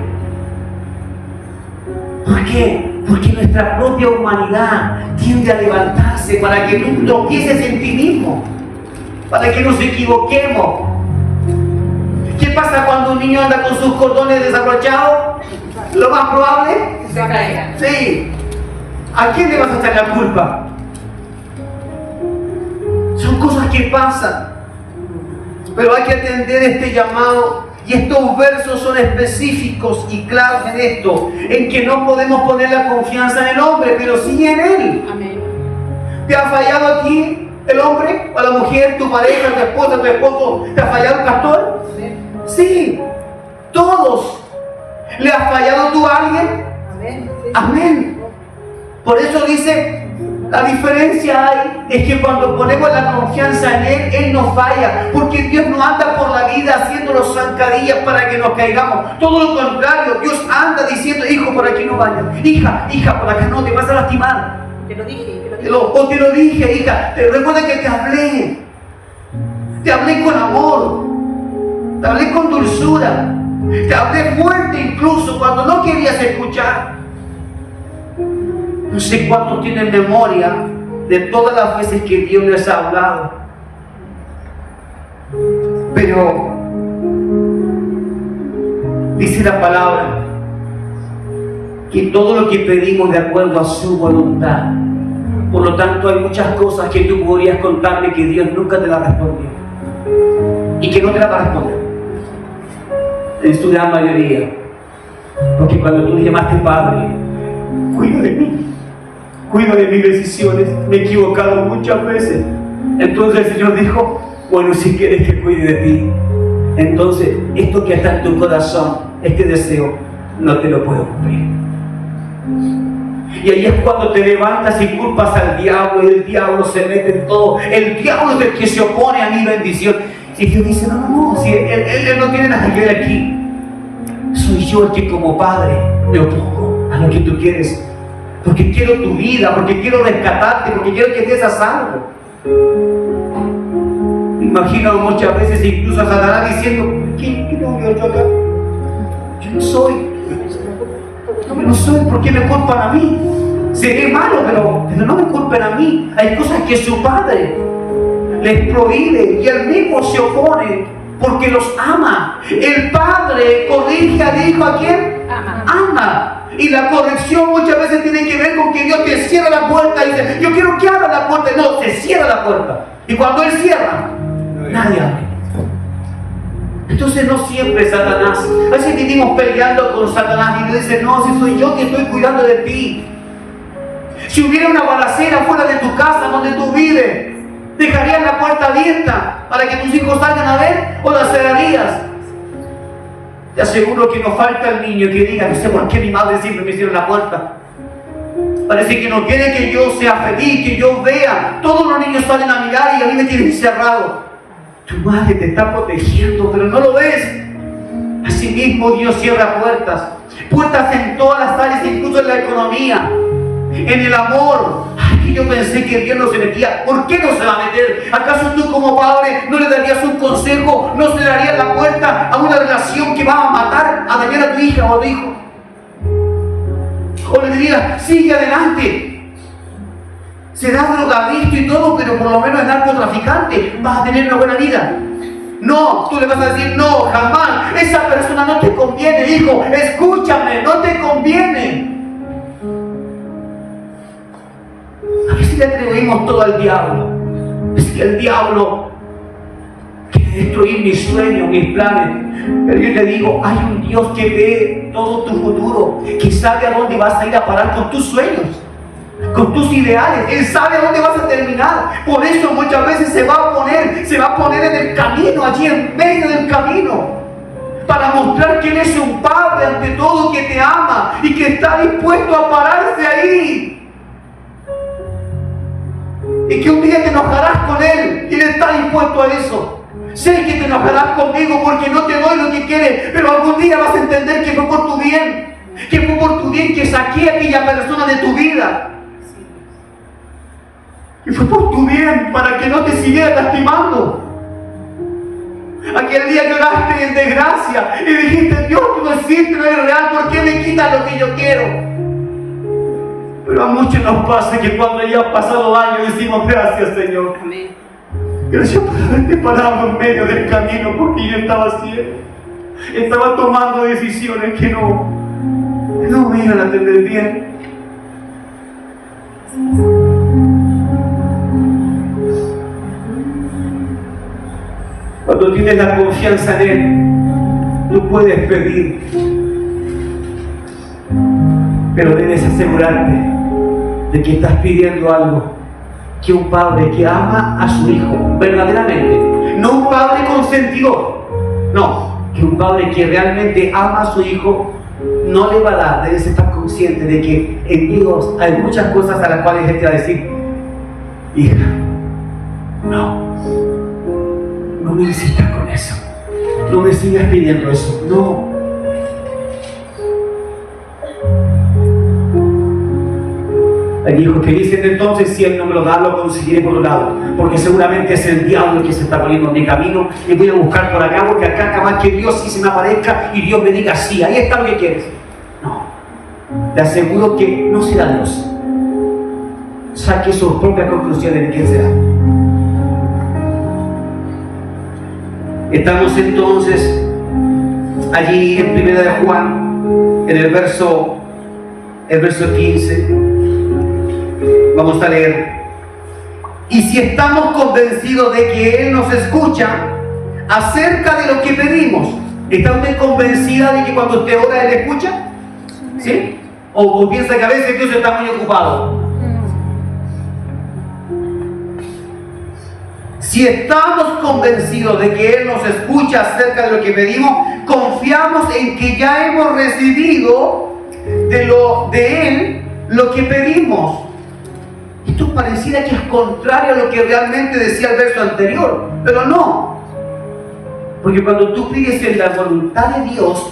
¿Por qué? Porque nuestra propia humanidad tiende a levantarse para que tú tropieces en ti mismo, para que nos equivoquemos. ¿Qué pasa cuando un niño anda con sus cordones desabrochados? Lo más probable Se caiga. sí. ¿A quién le vas a echar la culpa? Son cosas que pasan. Pero hay que atender este llamado. Y estos versos son específicos y claros en esto, en que no podemos poner la confianza en el hombre, pero sí en Él. Amén. ¿Te ha fallado a ti el hombre, a la mujer, tu pareja, tu esposa, tu esposo? ¿Te ha fallado el pastor? Sí, todos. ¿Le has fallado tú a alguien? Amén. Amén. Por eso dice, la diferencia hay es que cuando ponemos la confianza en Él, Él nos falla, porque Dios no anda por la vida haciéndonos zancadillas para que nos caigamos. Todo lo contrario, Dios anda diciendo, hijo, por aquí no vayas, hija, por acá no, te vas a lastimar. Te lo dije. O te lo dije, hija, te recuerda que te hablé con amor, te hablé con dulzura, te hablé fuerte incluso cuando no querías escuchar. No sé cuántos tienen memoria de todas las veces que Dios les ha hablado, pero dice la palabra que todo lo que pedimos de acuerdo a su voluntad. Por lo tanto, hay muchas cosas que tú podrías contarme que Dios nunca te la respondió y que no te la va a responder en su gran mayoría, porque cuando tú le llamaste Padre, cuida de mis decisiones, me he equivocado muchas veces. Entonces el Señor dijo, bueno, si quieres que cuide de ti, entonces esto que está en tu corazón, este deseo, no te lo puedo cumplir. Y ahí es cuando te levantas y culpas al diablo, y el diablo se mete en todo. El diablo es el que se opone a mi bendición. Y Dios dice, no, si él no tiene nada que ver aquí. Soy yo el que como padre me opongo a lo que tú quieres. Porque quiero tu vida, porque quiero rescatarte, porque quiero que estés a salvo. Me imagino muchas veces incluso a Satanás diciendo, ¿qué tengo que ver yo acá? Yo no soy. No soy, ¿por qué me culpan a mí? Seré malo, pero no me culpen a mí. Hay cosas que su padre les prohíbe y él mismo se opone porque los ama. El padre corrige al hijo, ¿a quién? Ama. Y la corrección muchas veces tiene que ver con que Dios te cierra la puerta y dice, yo quiero que abra la puerta. No, se cierra la puerta. Y cuando Él cierra, nadie abre. Entonces no siempre Satanás. A veces vivimos peleando con Satanás y Dios dice, no, si soy yo que estoy cuidando de ti. Si hubiera una balacera fuera de tu casa donde tú vives, ¿dejarías la puerta abierta para que tus hijos salgan a ver o la cerrarías? Te aseguro que nos falta el niño que diga, no sé por qué mi madre siempre me cierra la puerta. Parece que no quiere que yo sea feliz, que yo vea. Todos los niños salen a mirar y a mí me tienen encerrado. Tu madre te está protegiendo, pero no lo ves. Asimismo Dios cierra puertas. Puertas en todas las áreas, incluso en la economía, en el amor. Ay, yo pensé que Dios no se metía. ¿Por qué no se va a meter? ¿Acaso tú como padre no le darías un consejo? ¿No se le darías la puerta a una relación que va a matar, a dañar a tu hija o a tu hijo? O le dirías, sigue adelante. Será drogadicto y todo, pero por lo menos es narcotraficante. Vas a tener una buena vida. No, tú le vas a decir, no, jamás. Esa persona no te conviene, hijo. Escúchame, no te conviene. A veces le atribuimos todo al diablo. Es que el diablo quiere destruir mis sueños, mis planes. Pero yo te digo, hay un Dios que ve todo tu futuro, que sabe a dónde vas a ir a parar con tus sueños, con tus ideales. Él sabe a dónde vas a terminar. Por eso muchas veces se va a poner en el camino, allí en medio del camino, para mostrar que Él es un Padre ante todo, que te ama y que está dispuesto a pararse ahí. Y que un día te enojarás con Él y Él está dispuesto a eso. Sé que te enojarás conmigo porque no te doy lo que quieres, pero algún día vas a entender que fue por tu bien. Que fue por tu bien que saqué a aquella persona de tu vida. Que fue por tu bien, para que no te siguiera lastimando. Aquel día que oraste en desgracia y dijiste: Dios, tú no existe, no eres real, ¿por qué me quitas lo que yo quiero? Pero a muchos nos pasa que cuando ya han pasado años decimos: gracias, Señor. Amén. Gracias por haberte parado en medio del camino, porque yo estaba ciego. Estaba tomando decisiones que no me iban a tener bien. Cuando tienes la confianza en Él, tú puedes pedir, pero debes asegurarte de que estás pidiendo algo que un padre que ama a su hijo verdaderamente, no un padre consentidor, no, que un padre que realmente ama a su hijo no le va a dar. Debes estar consciente de que en Dios hay muchas cosas a las cuales Él te va a decir: hija, no me insistas con eso, no me sigas pidiendo eso, no. Hay hijos que dicen: entonces, si Él no me lo da, lo conseguiré por otro lado, porque seguramente es el diablo el que se está poniendo en mi camino y voy a buscar por acá, porque acá capaz que Dios sí se me aparezca y Dios me diga: sí, ahí está lo que quieres. No, te aseguro que no será Dios. Saque sus propias conclusiones de quién será. Estamos entonces allí en 1 de Juan, en el verso 15. Vamos a leer: y si estamos convencidos de que Él nos escucha acerca de lo que pedimos, ¿está usted convencida de que cuando usted ora Él escucha? ¿Sí? ¿O piensa que a veces Dios está muy ocupado? Si estamos convencidos de que Él nos escucha acerca de lo que pedimos, confiamos en que ya hemos recibido de Él lo que pedimos. Esto pareciera que es contrario a lo que realmente decía el verso anterior, pero no. Porque cuando tú pides en la voluntad de Dios,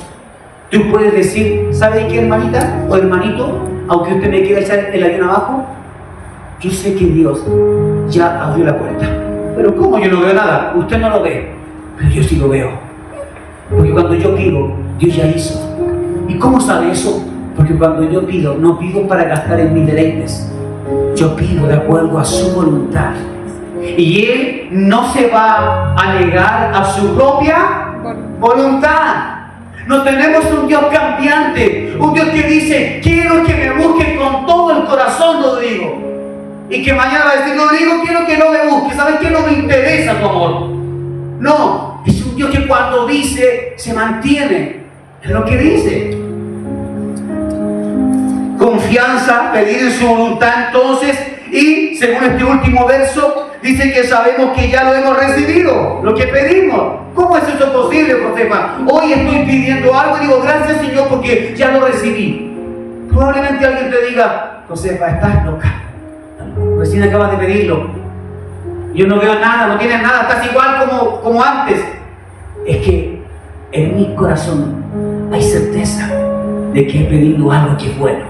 tú puedes decir: ¿sabe qué, hermanita o hermanito? Aunque usted me quiera echar el avión abajo, yo sé que Dios ya abrió la puerta. Pero ¿cómo? Yo no veo nada. Usted no lo ve, pero yo sí lo veo. Porque cuando yo pido, Dios ya hizo. ¿Y cómo sabe eso? Porque cuando yo pido, no pido para gastar en mis deleites. Yo pido de acuerdo a su voluntad. Y Él no se va a negar a su propia voluntad. No tenemos un Dios cambiante, un Dios que dice: quiero que me busquen con todo el corazón, Rodrigo. Y que mañana va a decir: Rodrigo, quiero que no me busques. ¿Sabes qué? No me interesa tu amor. No, es un Dios que cuando dice, se mantiene en lo que dice. Confianza, pedir en su voluntad entonces. Y según este último verso, dice que sabemos que ya lo hemos recibido, lo que pedimos. ¿Cómo es eso posible, Josefa? Hoy estoy pidiendo algo y digo: gracias, Señor, porque ya lo recibí. Probablemente alguien te diga: Josefa, estás loca, recién acabas de pedirlo, yo no veo nada, no tienes nada, estás igual como antes. Es que en mi corazón hay certeza de que he pedido algo que es bueno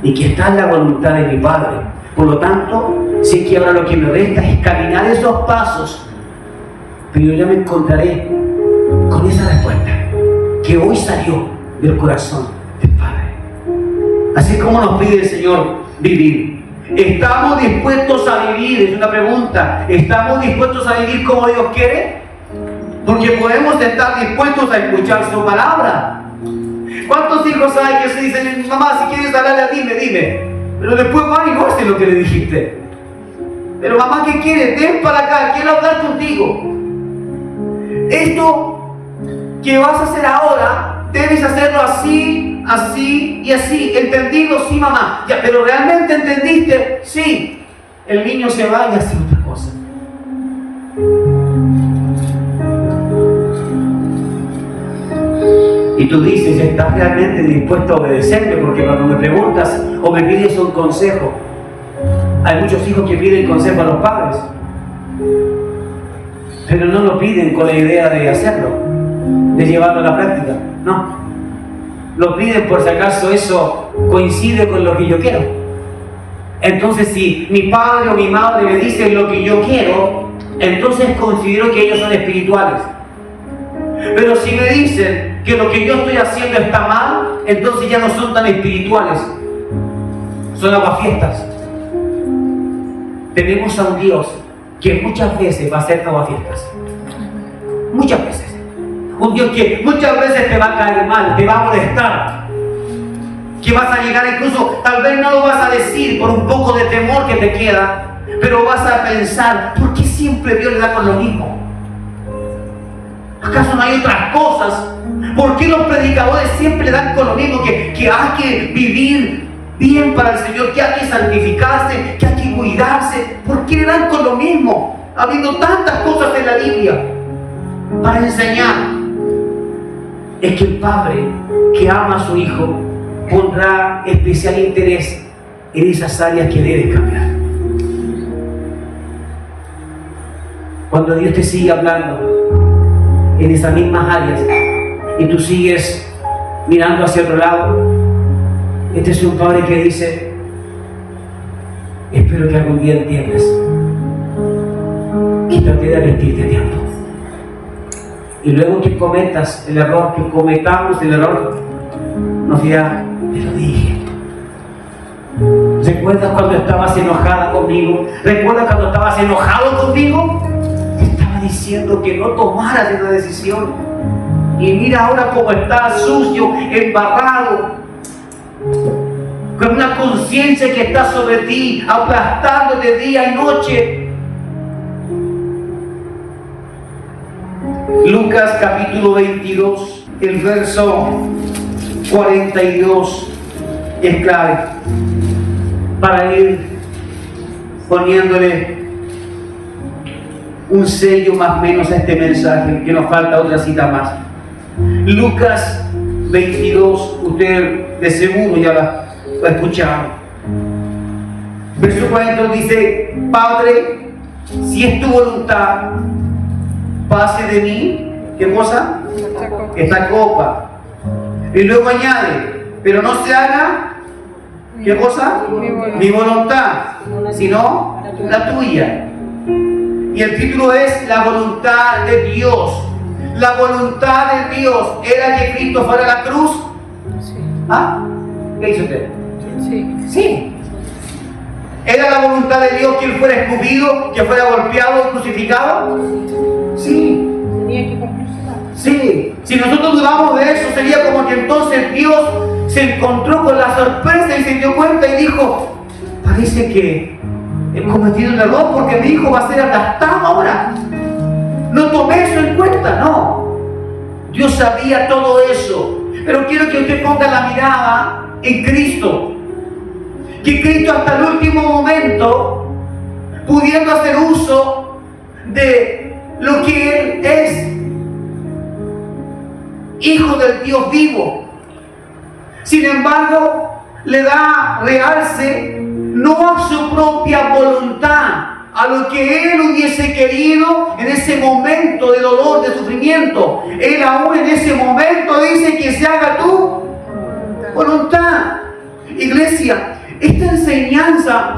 y que está en la voluntad de mi Padre. Por lo tanto, sé que ahora lo que me resta es caminar esos pasos, pero yo ya me encontraré con esa respuesta que hoy salió del corazón del Padre. Así es como nos pide el Señor vivir. ¿Estamos dispuestos a vivir? Es una pregunta. ¿Estamos dispuestos a vivir como Dios quiere? Porque podemos estar dispuestos a escuchar su palabra. ¿Cuántos hijos hay que se dicen: mamá, si quieres hablarle, dime? Pero después van y no hacen lo que le dijiste. Pero mamá, ¿qué quieres? Ven para acá, quiero hablar contigo. Esto que vas a hacer ahora, debes hacerlo así, así y así. ¿Entendido? Sí, mamá. Ya, pero ¿realmente entendiste? Sí. El niño se va y hace otra cosa. Y tú dices: ¿estás realmente dispuesto a obedecerme? Porque cuando me preguntas o me pides un consejo, hay muchos hijos que piden consejo a los padres. pero no lo piden con la idea de hacerlo, de llevarlo a la práctica, no. Lo piden por si acaso eso coincide con lo que yo quiero. Entonces, si mi padre o mi madre me dicen lo que yo quiero, entonces considero que ellos son espirituales. Pero si me dicen que lo que yo estoy haciendo está mal, entonces ya no son tan espirituales, son aguafiestas. Tenemos a un Dios que muchas veces va a hacer aguafiestas. Muchas veces. Un Dios que muchas veces te va a caer mal, te va a molestar. Que vas a llegar incluso, tal vez no lo vas a decir por un poco de temor que te queda, pero vas a pensar, ¿por qué siempre Dios le da con lo mismo? ¿Acaso no hay otras cosas? ¿Por qué los predicadores siempre le dan con lo mismo? Que hay que vivir bien para el Señor, que hay que santificarse, que hay que cuidarse. ¿Por qué le dan con lo mismo? Habiendo tantas cosas en la Biblia para enseñar. Es que el Padre que ama a su Hijo pondrá especial interés en esas áreas que debes cambiar. Cuando Dios te sigue hablando en esas mismas áreas y tú sigues mirando hacia otro lado, este es un Padre que dice: espero que algún día entiendas, quítate de arrepentirte a tiempo. Y luego que cometas el error, que cometamos el error, nos dirá: te lo dije. ¿Recuerdas cuando estabas enojada conmigo? ¿Recuerdas cuando estabas enojado conmigo? Te estaba diciendo que no tomaras una decisión. Y mira ahora cómo estás, sucio, embarrado, con una conciencia que está sobre ti, aplastándote día y noche. Lucas capítulo 22, el verso 42 es clave para ir poniéndole un sello más o menos a este mensaje, que nos falta otra cita más. Lucas 22, usted de seguro ya la escucharon. Verso 42 dice: Padre, si es tu voluntad, pase de mí, ¿qué cosa? Esta copa. Y luego añade: pero no se haga, ¿qué cosa? Mi voluntad, sino la tuya. Y el título es La voluntad de Dios. La voluntad de Dios era que Cristo fuera a la cruz. ¿Ah? ¿Qué dice usted? Sí. ¿Era la voluntad de Dios que Él fuera escupido, que fuera golpeado, crucificado? Sí. Sí. Si nosotros dudamos de eso, sería como que entonces Dios se encontró con la sorpresa y se dio cuenta y dijo: parece que he cometido un error porque mi hijo va a ser aplastado ahora. No tomé eso en cuenta, no. Dios sabía todo eso. Pero quiero que usted ponga la mirada en Cristo. Que Cristo hasta el último momento, pudiendo hacer uso de lo que Él es, Hijo del Dios vivo, sin embargo, le da realce no a su propia voluntad, a lo que Él hubiese querido en ese momento de dolor, de sufrimiento. Él aún en ese momento dice: que se haga tu voluntad. Iglesia, esta enseñanza,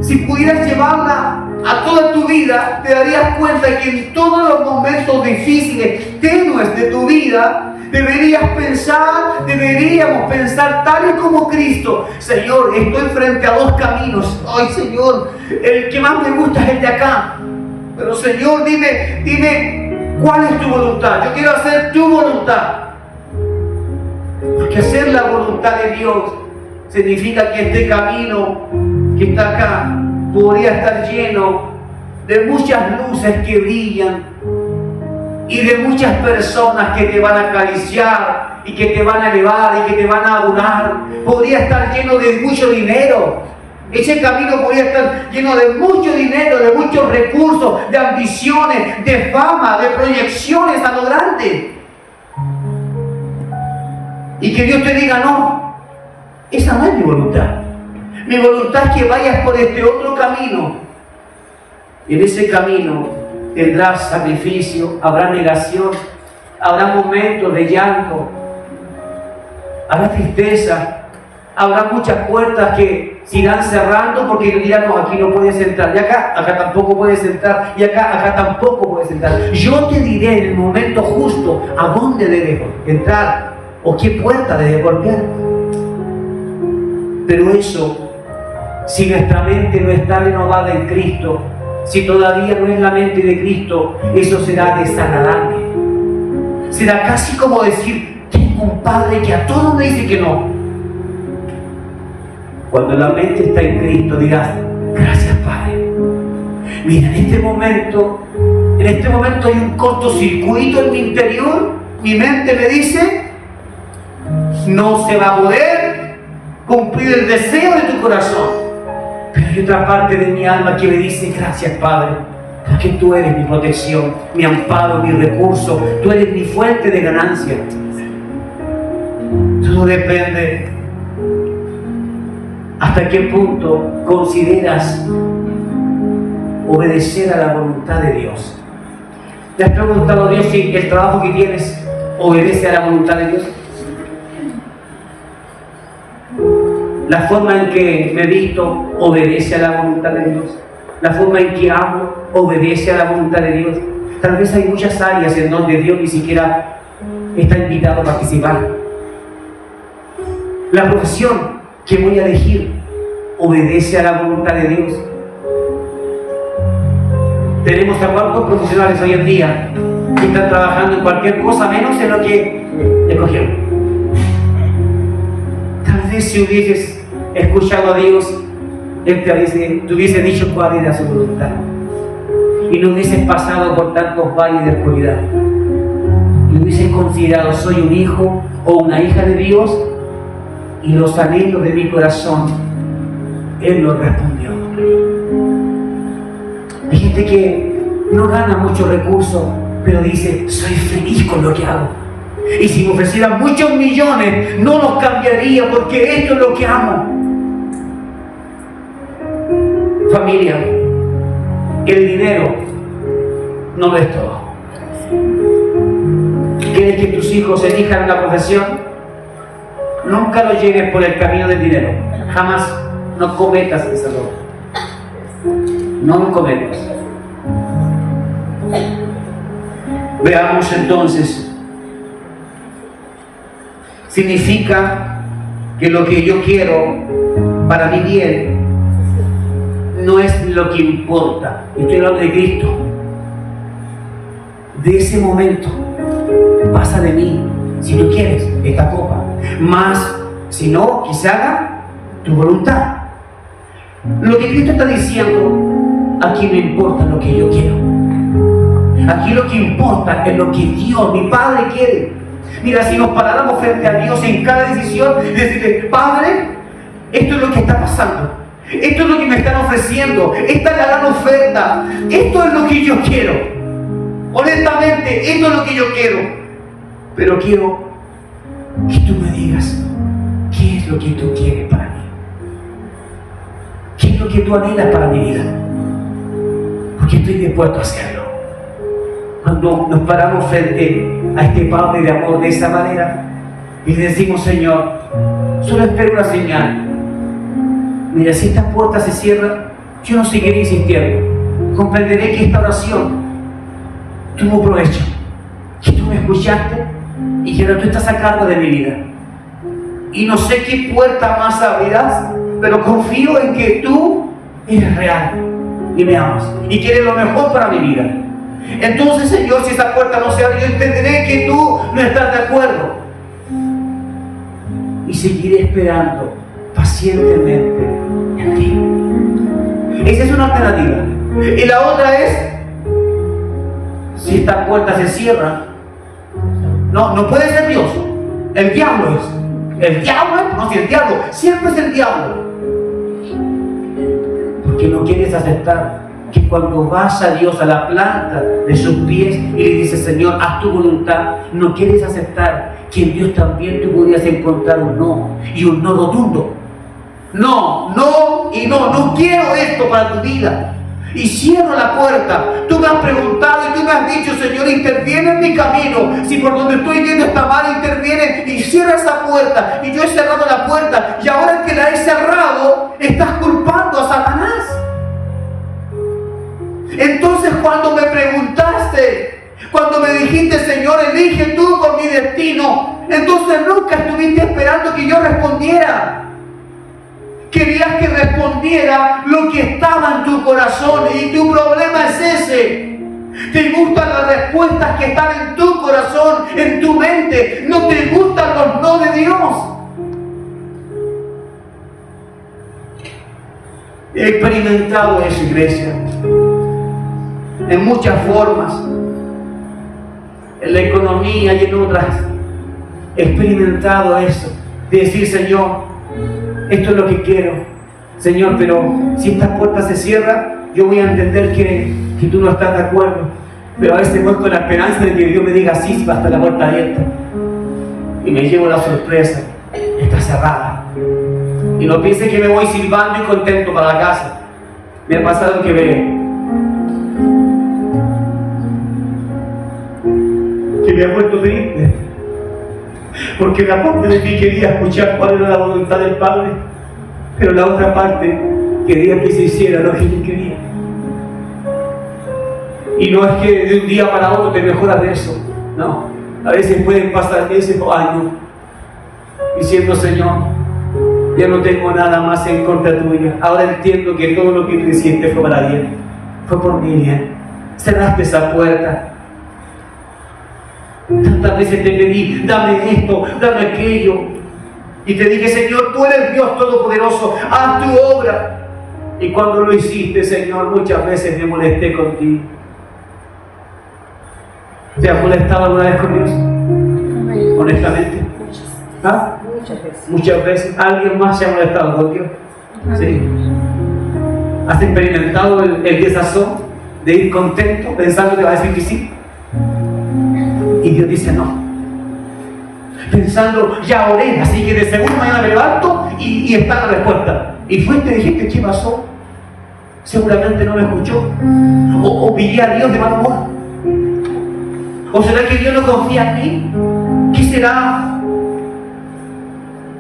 si pudieras llevarla a toda tu vida, te darías cuenta que en todos los momentos difíciles, tenues de tu vida, deberíamos pensar tal y como Cristo: Señor, estoy frente a dos caminos. Ay, Señor, el que más me gusta es el de acá. Pero Señor, dime cuál es tu voluntad. Yo quiero hacer tu voluntad. Porque hacer la voluntad de Dios significa que este camino que está acá podría estar lleno de muchas luces que brillan y de muchas personas que te van a acariciar y que te van a elevar y que te van a adorar. Podría estar lleno de mucho dinero. Ese camino podría estar lleno de mucho dinero, de muchos recursos, de ambiciones, de fama, de proyecciones a lo grande. Y que Dios te diga: no, esa no es mi voluntad. Mi voluntad es que vayas por este otro camino. Y en ese camino tendrás sacrificio, habrá negación, habrá momentos de llanto, habrá tristeza, habrá muchas puertas que se irán cerrando porque dirán, no, aquí no puedes entrar, y acá tampoco puedes entrar, y acá tampoco puedes entrar. Yo te diré en el momento justo a dónde debes entrar o qué puerta debes golpear. Pero eso, si nuestra mente no está renovada en Cristo, si todavía no es la mente de Cristo, eso será desagradable. Será casi como decir, tengo un padre que a todo me dice que no. Cuando la mente está en Cristo, dirás, gracias Padre. Mira, en este momento hay un cortocircuito en mi interior. Mi mente me dice, no se va a poder cumplir el deseo de tu corazón. Pero hay otra parte de mi alma que me dice, gracias Padre, porque tú eres mi protección, mi amparo, mi recurso, tú eres mi fuente de ganancia. Todo depende hasta qué punto consideras obedecer a la voluntad de Dios. ¿Te has preguntado a Dios si el trabajo que tienes obedece a la voluntad de Dios? La forma en que me visto obedece a la voluntad de Dios. La forma en que amo obedece a la voluntad de Dios. Tal vez hay muchas áreas en donde Dios ni siquiera está invitado a participar. La profesión que voy a elegir obedece a la voluntad de Dios. Tenemos a cuantos profesionales hoy en día que están trabajando en cualquier cosa menos en lo que escogieron. Tal vez si hubieses escuchado a Dios, Él te hubiese dicho cuál era su voluntad y no hubieses pasado por tantos valles de oscuridad y hubieses considerado, soy un hijo o una hija de Dios, y los anhelos de mi corazón Él los respondió. Hay gente que no gana muchos recursos, pero dice, soy feliz con lo que hago. Y si me ofrecieran muchos millones, no los cambiaría porque esto es lo que amo. Familia, el dinero no lo es todo. ¿Quieres que tus hijos elijan una profesión? Nunca lo lleves por el camino del dinero. Jamás. No cometas ese error. No lo cometas. Veamos entonces. Significa que lo que yo quiero para mi bien no es lo que importa. Estoy hablando de Cristo. De ese momento pasa de mí, si tú quieres, esta copa. Más, si no, que se haga tu voluntad. Lo que Cristo está diciendo, aquí no importa lo que yo quiero. Aquí lo que importa es lo que Dios, mi Padre, quiere. Mira, si nos paráramos frente a Dios en cada decisión y decirle, Padre, esto es lo que está pasando. Esto es lo que me están ofreciendo. Esta es la gran oferta. Esto es lo que yo quiero. Honestamente, esto es lo que yo quiero. Pero quiero que tú me digas, ¿qué es lo que tú quieres para mí? ¿Qué es lo que tú anhelas para mi vida? Porque estoy dispuesto a hacerlo. Cuando nos paramos frente a este Padre de amor de esa manera y le decimos, Señor, solo espero una señal. Mira, si esta puerta se cierra, yo no seguiré insistiendo. Comprenderé que esta oración tuvo provecho, que tú me escuchaste y que ahora tú estás a cargo de mi vida. Y no sé qué puerta más abrirás, pero confío en que tú eres real y me amas y quieres lo mejor para mi vida. Entonces, Señor, si esa puerta no se abre, yo entenderé que tú no estás de acuerdo y seguiré esperando pacientemente en ti. Esa es una alternativa. Y la otra es, si esta puerta se cierra, no puede ser Dios, el diablo es. El diablo, no, si el diablo, siempre es el diablo. Porque no quieres aceptar que cuando vas a Dios a la planta de sus pies y le dices, Señor, haz tu voluntad, no quieres aceptar que en Dios también tú podrías encontrar un no, y un no rotundo. No, no y no quiero esto para tu vida. y cierro la puerta. Tú me has preguntado y tú me has dicho, Señor, interviene en mi camino. Si por donde estoy yendo está mal, interviene y cierra esa puerta. Y yo he cerrado la puerta, y ahora que la he cerrado, estás culpando a Satanás. Entonces, cuando me preguntaste, cuando me dijiste, Señor, elige tú con mi destino, entonces nunca estuviste esperando que yo respondiera. Querías que respondiera lo que estaba en tu corazón, y tu problema es ese. Te gustan las respuestas que están en tu corazón, en tu mente. No te gustan los no de Dios. He experimentado eso, iglesia, en muchas formas, en la economía y en otras. He experimentado eso, de decir, Señor, esto es lo que quiero, Señor, pero si esta puerta se cierra, yo voy a entender que tú no estás de acuerdo. Pero a veces muestro la esperanza de que Dios me diga sí, si va a estar la puerta abierta. Y me llevo la sorpresa, está cerrada. Y no piense que me voy silbando y contento para la casa. Me ha pasado que me ha vuelto triste, porque la parte de mí quería escuchar cuál era la voluntad del Padre, pero la otra parte quería que se hiciera lo que Él quería. Y no es que de un día para otro te mejoras de eso, no. A veces pueden pasar meses o años diciendo, Señor, ya no tengo nada más en contra tuya. Ahora entiendo que todo lo que tú hiciste fue para bien, fue por mi bien. Cerraste esa puerta. Tantas veces te pedí, dame esto, dame aquello, y te dije, Señor, tú eres Dios Todopoderoso, haz tu obra. Y cuando lo hiciste, Señor, muchas veces me molesté contigo. ¿Te has molestado alguna vez con Dios? Honestamente. ¿Ah? Muchas veces. ¿Alguien más se ha molestado con Dios? ¿Sí? ¿Has experimentado el desazón de ir contento pensando que va a decir que sí? Y Dios dice no. Pensando, ya oré, así que de seguro mañana me levanto y está la respuesta. Y fuiste y dijiste, ¿qué pasó? Seguramente no me escuchó. O pillé a Dios de mal humor. ¿O será que Dios no confía en mí? ¿Qué será?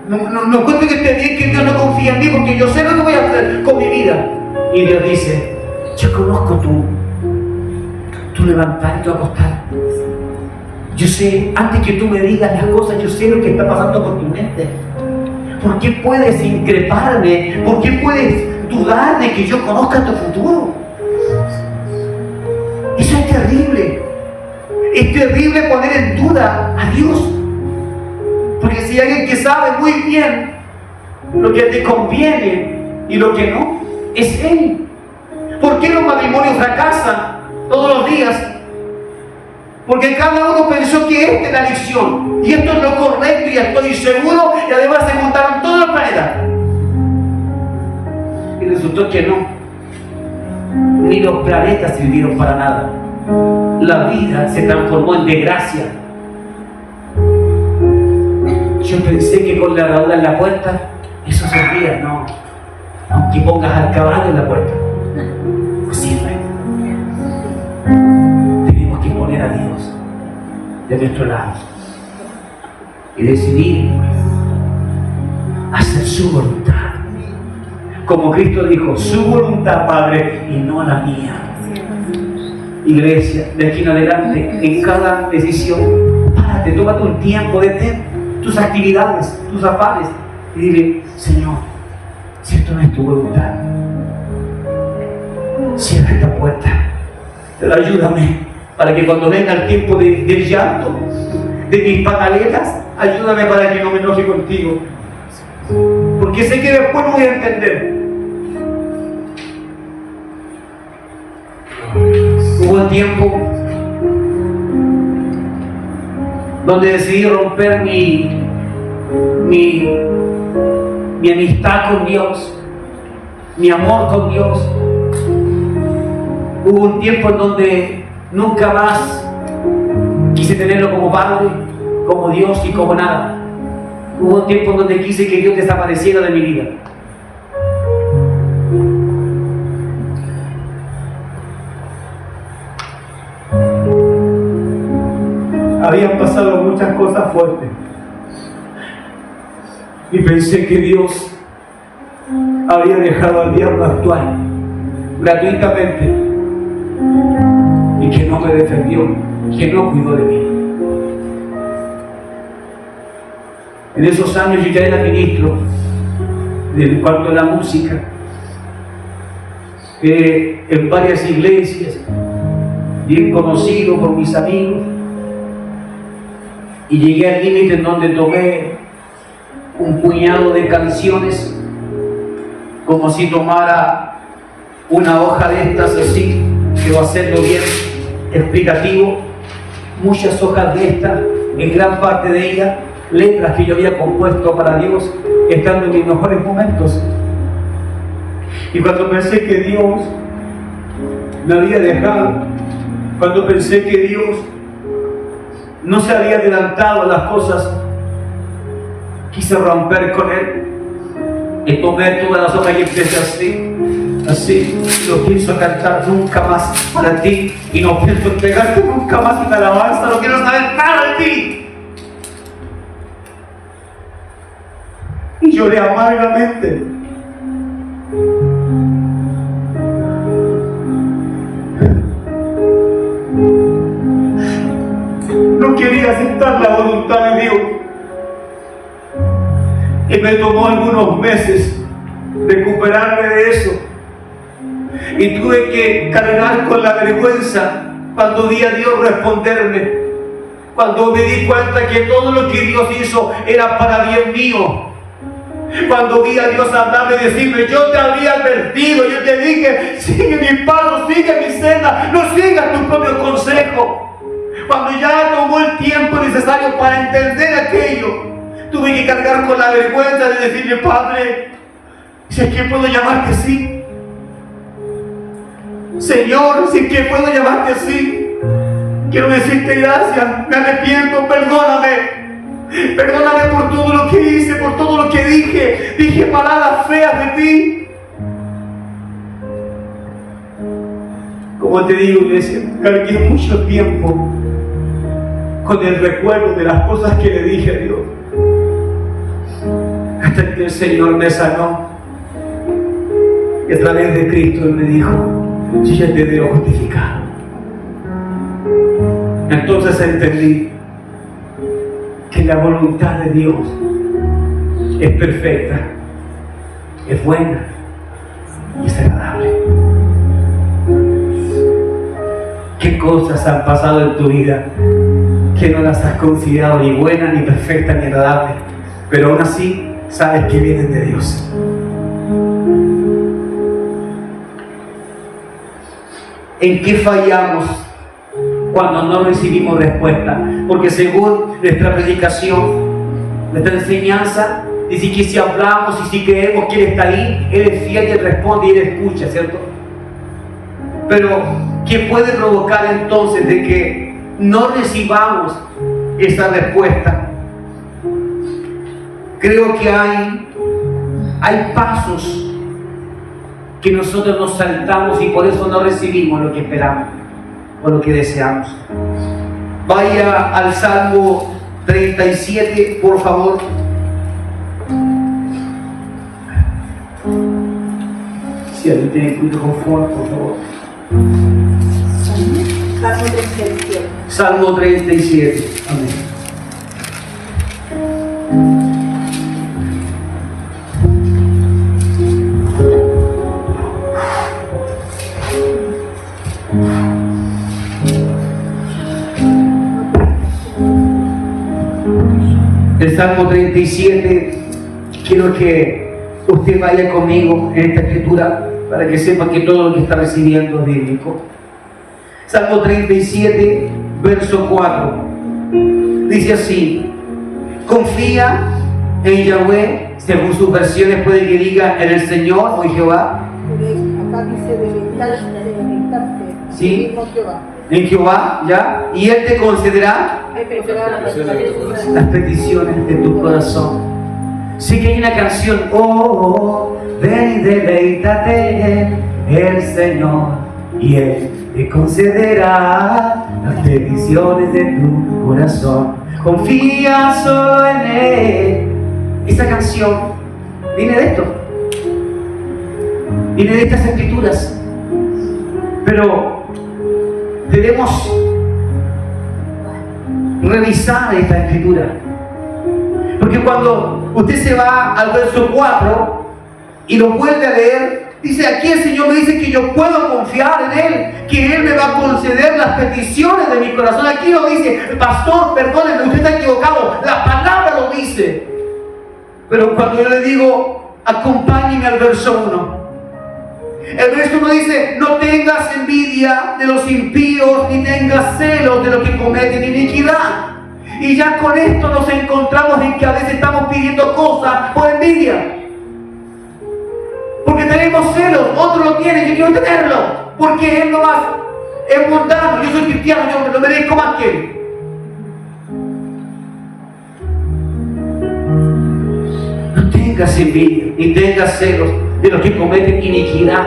No encuentro que esté bien que Dios no confía en mí, porque yo sé lo que voy a hacer con mi vida. Y Dios dice, yo conozco tu levantar y tu acostar. Yo sé, antes que tú me digas las cosas, yo sé lo que está pasando por tu mente. ¿Por qué puedes increparme? ¿Por qué puedes dudar de que yo conozca tu futuro? Eso es terrible. Es terrible poner en duda a Dios. Porque si hay alguien que sabe muy bien lo que te conviene y lo que no, es Él. ¿Por qué los matrimonios fracasan todos los días? Porque cada uno pensó que esta es la lección y esto es lo correcto y estoy seguro, y además se montaron todos los planetas. Y resultó que no. Ni los planetas sirvieron para nada. La vida se transformó en desgracia. Yo pensé que con la herradura en la puerta eso servía, no. Aunque pongas al caballo en la puerta, no sirve. Tenemos que poner a Dios de nuestro lado y decidir hacer su voluntad. Como Cristo dijo, su voluntad, Padre, y no la mía. Iglesia, de aquí en adelante, en cada decisión, párate, tómate un tiempo, detén tus actividades, tus afanes, y dile, Señor, si esto no es tu voluntad, cierra esta puerta, pero ayúdame para que cuando venga el tiempo del llanto, de mis pataletas, ayúdame para que no me enoje contigo, porque sé que después no voy a entender. Hubo un tiempo donde decidí romper mi amistad con Dios, mi amor con Dios. Hubo un tiempo en donde nunca más quise tenerlo como Padre, como Dios y como nada. Hubo un tiempo en donde quise que Dios desapareciera de mi vida. habían pasado muchas cosas fuertes. Y pensé que Dios había dejado al diablo actuar gratuitamente y que no me defendió, que no cuidó de mí. En esos años yo ya era ministro en cuanto a la música, en varias iglesias, bien conocido por mis amigos, y llegué al límite en donde tomé un puñado de canciones como si tomara una hoja de estas así, que va a hacerlo bien explicativo, muchas hojas de estas, en gran parte de ellas letras que yo había compuesto para Dios estando en mis mejores momentos. Y cuando pensé que Dios me había dejado, cuando pensé que Dios no se había adelantado a las cosas, quise romper con Él y tomé todas las hojas y empecé así, no pienso cantar nunca más para ti y no pienso entregarte nunca más una alabanza, no quiero saber nada de ti. Y lloré amargamente. No quería aceptar la voluntad de Dios. Y me tomó algunos meses recuperarme de eso. Y tuve que cargar con la vergüenza cuando vi a Dios responderme. Cuando me di cuenta que todo lo que Dios hizo era para bien mío. Cuando vi a Dios hablarme y decirme, yo te había advertido, yo te dije, sigue mi paso, sigue mi senda, no sigas tu propio consejo. Cuando ya tomó el tiempo necesario para entender aquello, tuve que cargar con la vergüenza de decirle, Padre, si es que puedo llamarte así. Señor, si es que puedo llamarte así. Quiero decirte gracias, me arrepiento, perdóname. Perdóname por todo lo que hice, por todo lo que dije. Dije palabras feas de ti. Como te digo, iglesia, cargué mucho tiempo con el recuerdo de las cosas que le dije a Dios. Hasta que el Señor me sanó. Y a través de Cristo Él me dijo, yo ya te debo justificar. Entonces entendí que la voluntad de Dios es perfecta, es buena y es agradable. ¿Qué cosas han pasado en tu vida que no las has considerado ni buenas, ni perfectas, ni agradables? Pero aún así sabes que vienen de Dios. ¿En qué fallamos cuando no recibimos respuesta? Porque según nuestra predicación, nuestra enseñanza, dice que si hablamos y si creemos que Él está ahí, Él es fiel y Él responde y Él escucha, ¿cierto? Pero, ¿qué puede provocar entonces de que no recibamos esa respuesta? Creo que hay pasos que nosotros nos saltamos y por eso no recibimos lo que esperamos o lo que deseamos. Vaya al Salmo 37, por favor. Si alguien tiene cuidado con fuego, por favor. Salmo 37. Salmo 37. Amén. El Salmo 37, quiero que usted vaya conmigo en esta escritura para que sepa que todo lo que está recibiendo es bíblico. Salmo 37, verso 4, dice así: confía en Yahweh, según sus versiones puede que diga en el Señor o en Jehová. Acá dice deleitarte, Sí. mismo Jehová. En Jehová, ¿ya? Y Él te concederá las peticiones de tu corazón. Sí que hay una canción, oh, ven y deleítate en el Señor y Él te concederá las peticiones de tu corazón. Confía solo en Él. Esta canción viene de esto, viene de estas escrituras, pero debemos revisar esta escritura, porque cuando usted se va al verso 4 y lo vuelve a leer, dice: aquí el Señor me dice que yo puedo confiar en Él, que Él me va a conceder las peticiones de mi corazón. Aquí lo dice: pastor, perdónenme, usted está equivocado, la palabra lo dice. Pero cuando yo le digo, acompáñenme al verso 1, el verso 1 dice: no tengas envidia de los impíos, ni tengas celos de los que cometen iniquidad. Y ya con esto nos encontramos en que a veces estamos pidiendo cosas por envidia, porque tenemos celos. Otro lo tiene, yo quiero tenerlo, porque él no va, es mundano, yo soy cristiano, yo me lo merezco más que él. No tengas envidia, ni tengas celos de los que cometen iniquidad.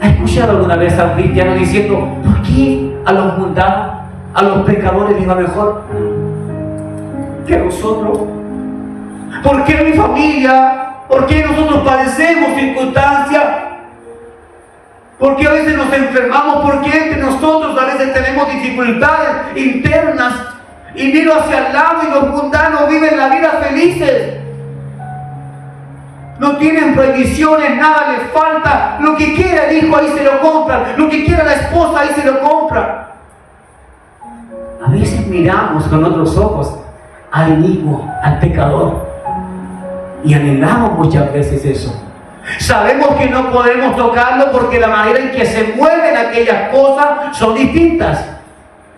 ¿Has escuchado alguna vez a un cristiano diciendo: ¿por qué a los mundanos, a los pecadores les va mejor que a nosotros? ¿Por qué mi familia? ¿Por qué nosotros padecemos circunstancias? ¿Por qué a veces nos enfermamos? ¿Por qué entre nosotros a veces tenemos dificultades internas? Y miro hacia el lado y los mundanos viven la vida felices. No tienen prohibiciones, nada les falta. Lo que quiera el hijo, ahí se lo compran. Lo que quiera la esposa, ahí se lo compra. A veces miramos con otros ojos al enemigo, al pecador, y anhelamos muchas veces eso. Sabemos que no podemos tocarlo porque la manera en que se mueven aquellas cosas son distintas.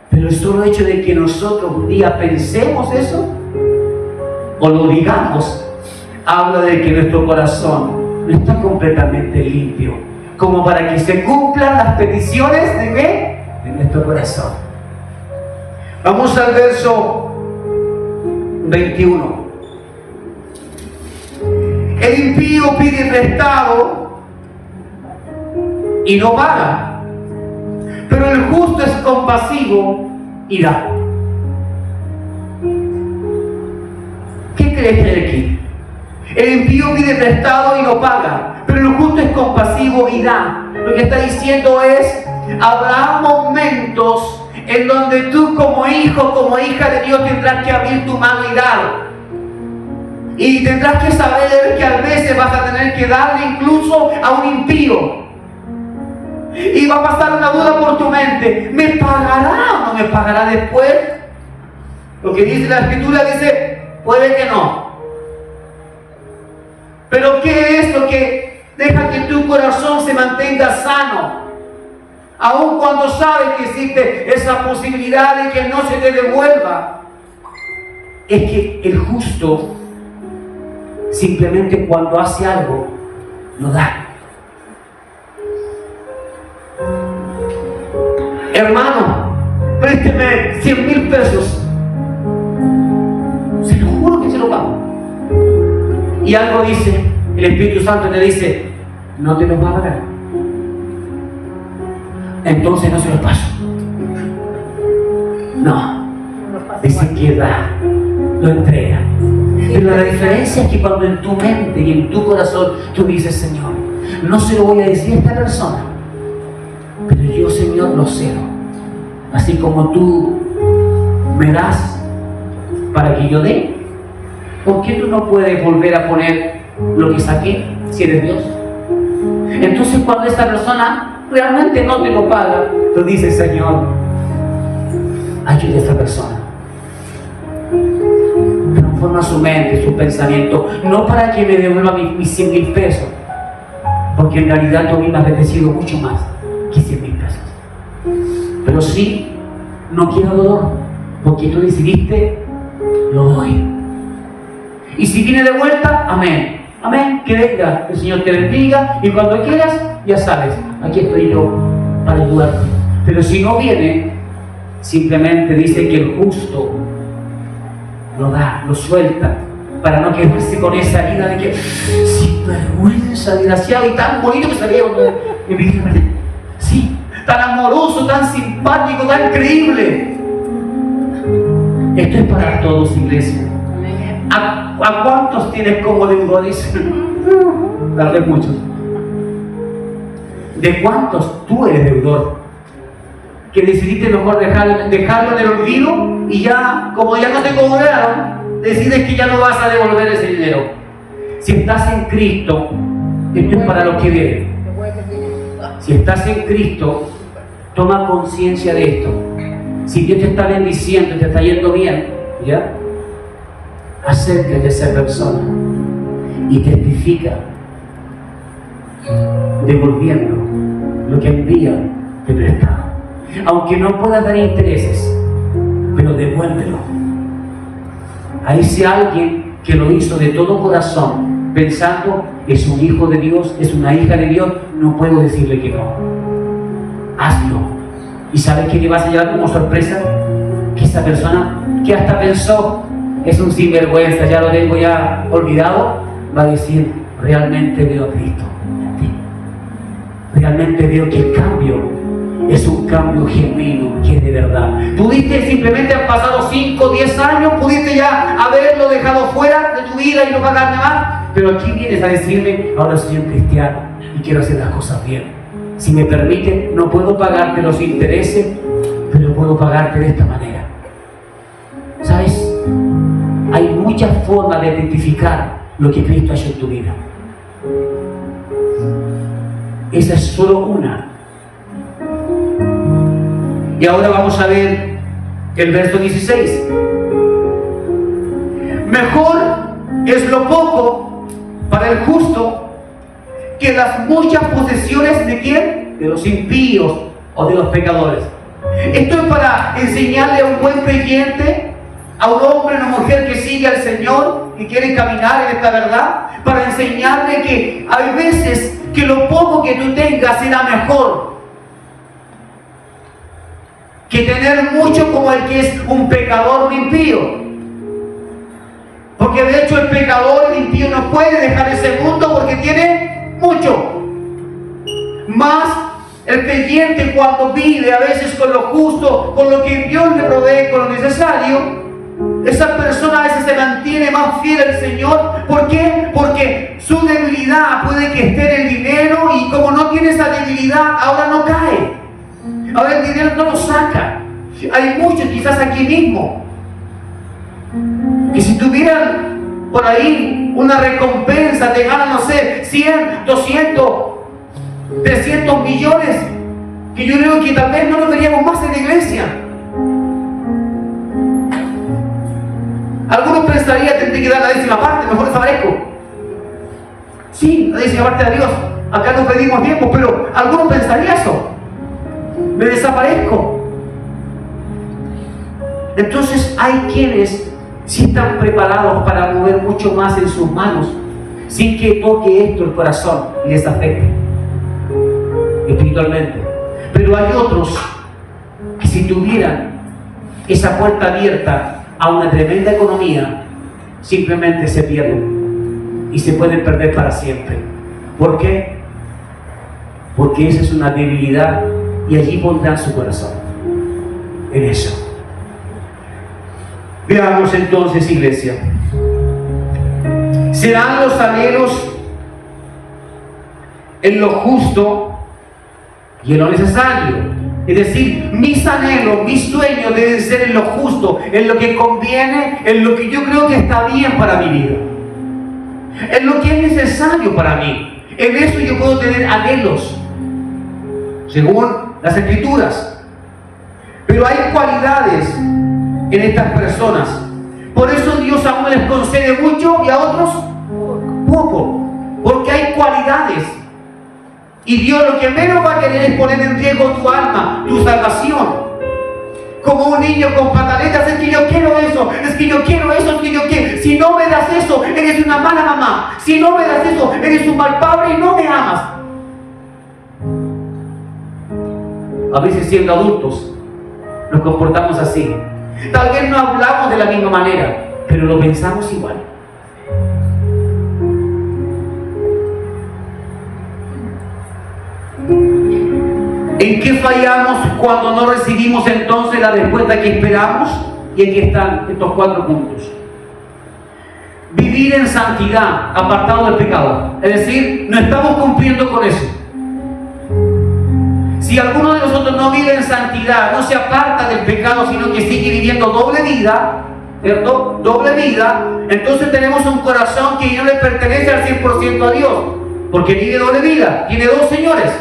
Pero el solo hecho de que nosotros un día pensemos eso o lo digamos, habla de que nuestro corazón no está completamente limpio, como para que se cumplan las peticiones de ¿qué? De nuestro corazón. Vamos al verso 21. El impío pide prestado y no paga, pero el justo es compasivo y da. ¿Qué crees que hay aquí? El impío pide prestado y no paga, pero el justo es compasivo y da. Lo que está diciendo es: habrá momentos en donde tú como hijo, como hija de Dios, tendrás que abrir tu mano y dar. Y tendrás que saber que a veces vas a tener que darle incluso a un impío. Y va a pasar una duda por tu mente: ¿me pagará o no me pagará después? Lo que dice la escritura dice: puede que no. Pero ¿qué es lo que deja que tu corazón se mantenga sano? Aun cuando sabes que existe esa posibilidad de que no se te devuelva. Es que el justo simplemente cuando hace algo, lo da. Hermano, présteme 100,000 pesos. Se lo juro que se lo pago. Y algo dice, el Espíritu Santo le dice: no te los va a pagar. Entonces no se los paso. No, dice que da, lo entrega. Pero la diferencia es que cuando en tu mente y en tu corazón tú dices: Señor, no se lo voy a decir a esta persona, pero yo, Señor, lo cedo. Así como tú me das para que yo dé, ¿por qué tú no puedes volver a poner lo que saqué si eres Dios? Entonces cuando esta persona realmente no te lo paga, tú dices: Señor, ayuda a esta persona. Transforma su mente, su pensamiento, no para que me devuelva mis 100,000 pesos, porque en realidad tú a mí me has bendecido mucho más que 100,000 pesos. Pero sí, no quiero dolor, porque tú decidiste, lo doy. Y si viene de vuelta, amén, amén, que venga, el Señor te bendiga, y cuando quieras, ya sabes, aquí estoy yo para ayudarte. Pero si no viene, simplemente dice que el justo lo da, lo suelta, para no quedarse con esa herida de que sin vergüenza, desgraciado, y tan bonito que salía Sí, tan amoroso, tan simpático, tan creíble. Esto es para todos, iglesia. ¿A cuántos tienes como deudores? Tal vez muchos. ¿De cuántos tú eres deudor? Que decidiste mejor dejarlo en el olvido y ya, como ya no te cobraron, decides que ya no vas a devolver ese dinero. Si estás en Cristo, esto es para los que vienen. Si estás en Cristo, toma conciencia de esto. Si Dios te está bendiciendo y te está yendo bien, ¿ya? Acércate a esa persona y testifica, devolviendo lo que envía de prestado. Aunque no puedas dar intereses, pero devuélvelo. A ese alguien que lo hizo de todo corazón, pensando es un hijo de Dios, es una hija de Dios, no puedo decirle que no. Hazlo. ¿Y sabes qué le vas a llevar como sorpresa? Que esa persona que hasta pensó es un sinvergüenza, ya lo tengo ya olvidado, va a decir, realmente veo a Cristo en ti. Realmente veo que el cambio es un cambio genuino, que es de verdad. Pudiste simplemente, han pasado 5, 10 años, pudiste ya haberlo dejado fuera de tu vida y no pagarme más, pero aquí vienes a decirme, ahora soy un cristiano y quiero hacer las cosas bien. Si me permite, no puedo pagarte los intereses, pero puedo pagarte de esta manera. ¿Sabes? Hay muchas formas de identificar lo que Cristo ha hecho en tu vida. Esa es solo una. Y ahora vamos a ver el verso 16. Mejor es lo poco para el justo que las muchas posesiones de ¿quién? De los impíos o de los pecadores. Esto es para enseñarle a un buen creyente, a un hombre o una mujer que sigue al Señor, que quiere caminar en esta verdad, para enseñarle que hay veces que lo poco que tú tengas será mejor que tener mucho como el que es un pecador o un impío. Porque de hecho el pecador, el impío, no puede dejar ese mundo porque tiene mucho. Más el creyente, cuando vive a veces con lo justo, con lo que Dios le provee, con lo necesario, esa persona a veces se mantiene más fiel al Señor. ¿Por qué? Porque su debilidad puede que esté en el dinero, y como no tiene esa debilidad, ahora no cae. Ahora el dinero no lo saca. Hay muchos, quizás aquí mismo, que si tuvieran por ahí una recompensa, te ganan, no sé, 100, 200, 300 millones, que yo creo que tal vez no lo veríamos más en la iglesia. Algunos pensarían, tendré que dar la 10ª parte, mejor desaparezco. Sí, la 10ª parte de Dios. Acá no pedimos tiempo, pero algunos pensarían eso. Me desaparezco. Entonces hay quienes sí están preparados para mover mucho más en sus manos, sin que toque esto el corazón y les afecte espiritualmente. Pero hay otros que si tuvieran esa puerta abierta a una tremenda economía, simplemente se pierden y se pueden perder para siempre. ¿Por qué? Porque esa es una debilidad, y allí pondrán su corazón en eso. Veamos entonces, iglesia. Serán los anhelos en lo justo y en lo necesario. Es decir, mis anhelos, mis sueños deben ser en lo justo, en lo que conviene, en lo que yo creo que está bien para mi vida, en lo que es necesario para mí. En eso yo puedo tener anhelos, según las Escrituras. Pero hay cualidades en estas personas. Por eso Dios a unos les concede mucho y a otros poco, porque hay cualidades. Y Dios lo que menos va a querer es poner en riesgo tu alma, tu salvación. Como un niño con pataletas: es que yo quiero eso, es que yo quiero eso, es que yo quiero. Si no me das eso, eres una mala mamá. Si no me das eso, eres un mal padre y no me amas. A veces, siendo adultos, nos comportamos así. Tal vez no hablamos de la misma manera, pero lo pensamos igual. ¿En qué fallamos cuando no recibimos entonces la respuesta que esperamos? Y aquí están estos 4 puntos. Vivir en santidad, apartado del pecado. Es decir, no estamos cumpliendo con eso. Si alguno de nosotros no vive en santidad, no se aparta del pecado, sino que sigue viviendo doble vida, ¿cierto? Doble vida, entonces tenemos un corazón que no le pertenece al 100% a Dios, porque vive doble vida, tiene 2 señores.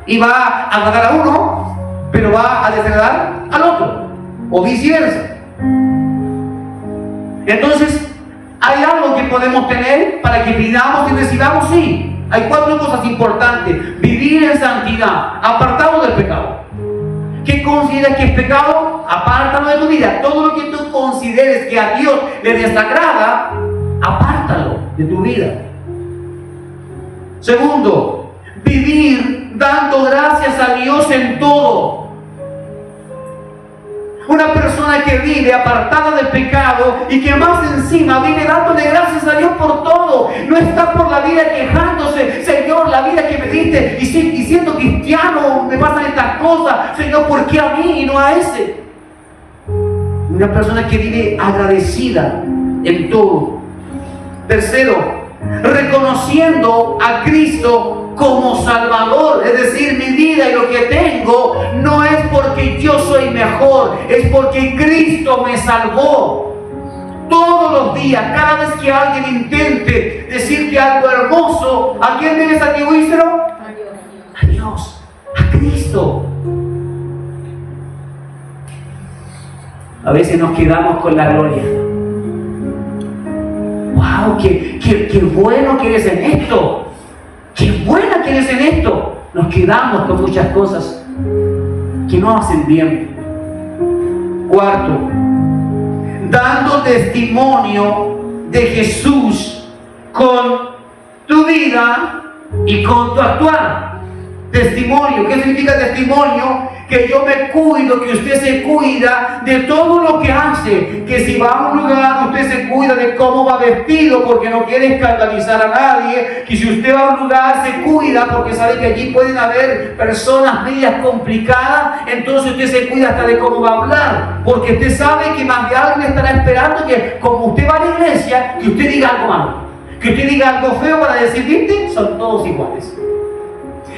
Y va a agradar a uno, pero va a desagradar al otro, o viceversa. Entonces, ¿hay algo que podemos tener para que pidamos y recibamos? Sí. Hay 4 cosas importantes. Vivir en santidad, apartado del pecado. ¿Qué consideras que es pecado? Apártalo de tu vida. Todo lo que tú consideres que a Dios le desagrada, apártalo de tu vida. Segundo, vivir dando gracias a Dios en todo. Una persona que vive apartada del pecado y que más encima vive dándole gracias a Dios por todo. No está por la vida quejándose: Señor, la vida que me diste, y siendo cristiano me pasan estas cosas. Señor, ¿por qué a mí y no a ese? Una persona que vive agradecida en todo. Tercero, reconociendo a Cristo como Salvador. Es decir, mi vida y lo que tengo no es porque yo soy mejor, es porque Cristo me salvó. Todos los días, cada vez que alguien intente decirte algo hermoso, ¿a quién debes atribuírselo? A Dios, a Cristo. A veces nos quedamos con la gloria. ¡Wow! ¡Qué bueno que eres en esto! ¡Qué buena que eres en esto! Nos quedamos con muchas cosas que no hacen bien. Cuarto, dando testimonio de Jesús con tu vida y con tu actuar. Testimonio. ¿Qué significa testimonio? Que yo me cuido, que usted se cuida de todo lo que hace. Que si va a un lugar, usted se cuida de cómo va vestido, porque no quiere escandalizar a nadie. Que si usted va a un lugar, se cuida porque sabe que allí pueden haber personas medias complicadas. Entonces usted se cuida hasta de cómo va a hablar, porque usted sabe que más de alguien estará esperando que, como usted va a la iglesia, que usted diga algo malo, que usted diga algo feo para decir: ¿viste? Son todos iguales.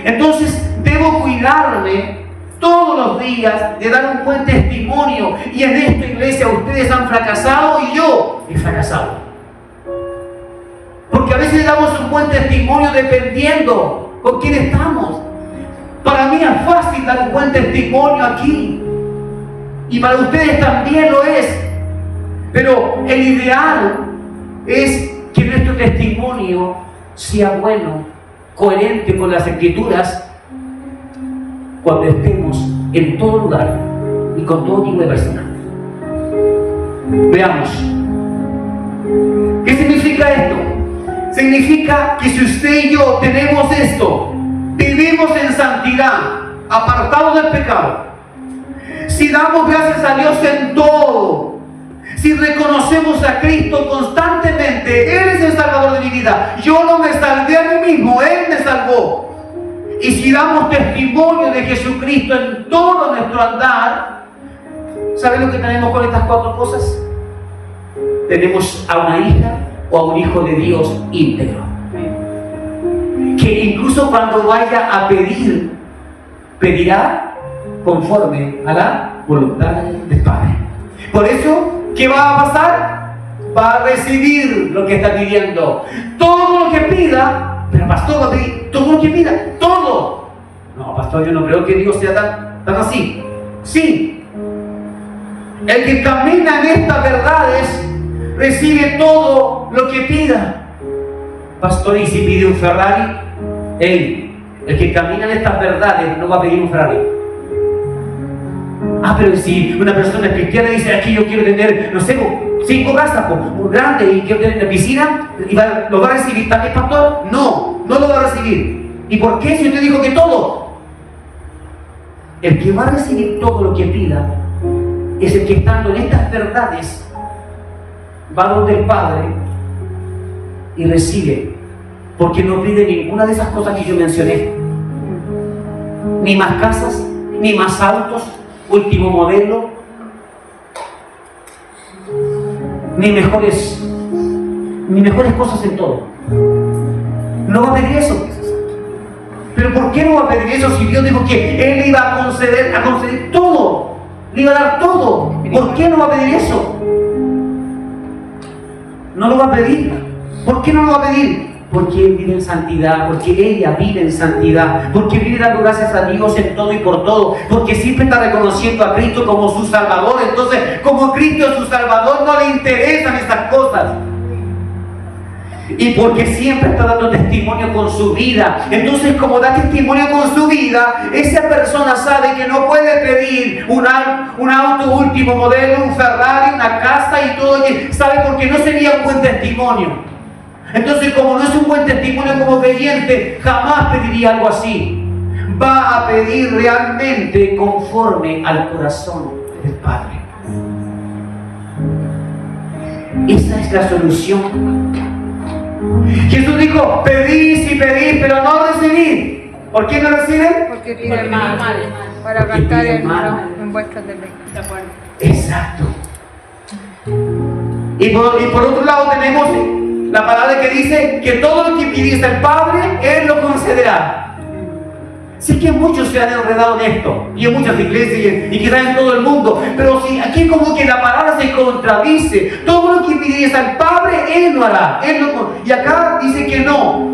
Entonces debo cuidarme todos los días de dar un buen testimonio. Y en esta iglesia ustedes han fracasado y yo he fracasado, porque a veces damos un buen testimonio dependiendo con quién estamos. Para mí es fácil dar un buen testimonio aquí, y para ustedes también lo es, pero el ideal es que nuestro testimonio sea bueno, coherente con las Escrituras, cuando estemos en todo lugar y con todo tipo de personas. Veamos. ¿Qué significa esto? Significa que si usted y yo tenemos esto, vivimos en santidad, apartados del pecado, si damos gracias a Dios en todo, si reconocemos a Cristo constantemente: Él es el Salvador de mi vida, yo no me salvé a mí mismo, Él me salvó. Y si damos testimonio de Jesucristo en todo nuestro andar, ¿saben lo que tenemos con estas 4 cosas? Tenemos a una hija o a un hijo de Dios íntegro, que incluso cuando vaya a pedir, pedirá conforme a la voluntad del Padre. Por eso, ¿qué va a pasar? Va a recibir lo que está pidiendo. Todo lo que pida. Pero pastor, va a pedir todo lo que pida, todo. No, pastor, yo no creo que Dios sea tan así. Sí. El que camina en estas verdades recibe todo lo que pida. Pastor, ¿y si pide un Ferrari? El que camina en estas verdades no va a pedir un Ferrari. Ah, pero si una persona cristiana dice: aquí yo quiero tener, no sé, 5 casas, muy grandes, y quiero tener una piscina, ¿lo va a recibir también, pastor? No, no lo va a recibir. ¿Y por qué? Si usted dijo que todo. El que va a recibir todo lo que pida es el que, estando en estas verdades, va donde el Padre y recibe, porque no pide ninguna de esas cosas que yo mencioné. ni más casas, ni más autos, último modelo, ni mejores cosas en todo. No va a pedir eso. Pero ¿por qué no va a pedir eso si Dios dijo que Él iba a conceder todo? Le iba a dar todo. ¿Por qué no va a pedir eso? No lo va a pedir. ¿Por qué no lo va a pedir? Porque Él vive en santidad, porque ella vive en santidad, porque vive dando gracias a Dios en todo y por todo, porque siempre está reconociendo a Cristo como su Salvador. Entonces, como Cristo es su Salvador, no le interesan estas cosas. Y porque siempre está dando testimonio con su vida. Entonces, como da testimonio con su vida, esa persona sabe que no puede pedir un auto último modelo, un Ferrari, una casa y todo. Sabe, porque no sería un buen testimonio. Entonces, como no es un buen testimonio como creyente, jamás pediría algo así. Va a pedir realmente conforme al corazón del Padre. Esa es la solución. Jesús dijo: pedís y pedís, pero no recibís. ¿Por qué no reciben? Porque piden mal. Para Porque gastar piden mal. en vuestros defectos. Exacto. Y por otro lado tenemos la palabra que dice que todo lo que pidiese el Padre, Él lo concederá. Sí, que muchos se han enredado en esto, y en muchas iglesias, y quizás en todo el mundo, pero si aquí como que la palabra se contradice. Todo lo que pidiese al Padre, Él lo hará. Y acá dice que no.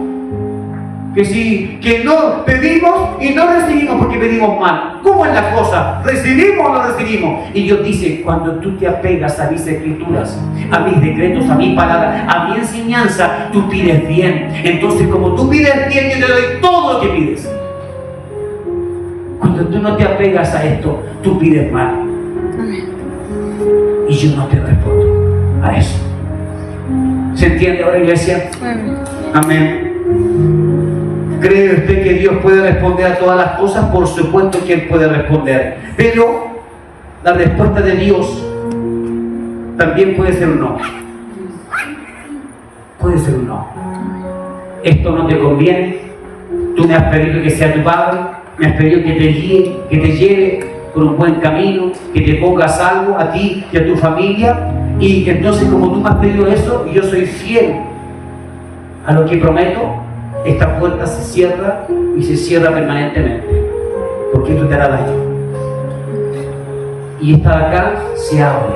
Que no pedimos y no recibimos porque pedimos mal. ¿Cómo es la cosa? ¿Recibimos o no recibimos? Y Dios dice: cuando tú te apegas a mis escrituras, a mis decretos, a mi palabra, a mi enseñanza, tú pides bien. Entonces, como tú pides bien, yo te doy todo lo que pides. Cuando tú no te apegas a esto, tú pides mal. Y yo no te respondo a eso. ¿Se entiende ahora, iglesia? Amén. ¿Cree usted que Dios puede responder a todas las cosas? Por supuesto que Él puede responder. Pero la respuesta de Dios también puede ser un no. Puede ser un no. Esto no te conviene. Tú me has pedido que sea tu padre. Me has pedido que te guíe, que te lleve por un buen camino, que te ponga a salvo a ti y a tu familia. Y entonces, como tú me has pedido eso, y yo soy fiel a lo que prometo, esta puerta se cierra y se cierra permanentemente, porque esto te hará daño. Y esta de acá se abre,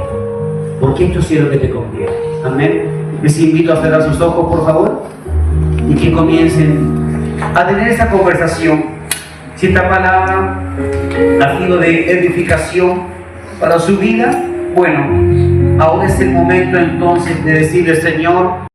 porque esto sí es lo que te conviene. Amén. Les invito a cerrar sus ojos, por favor, y que comiencen a tener esa conversación. Si esta palabra ha sido de edificación para su vida, bueno, ahora es el momento entonces de decirle: Señor,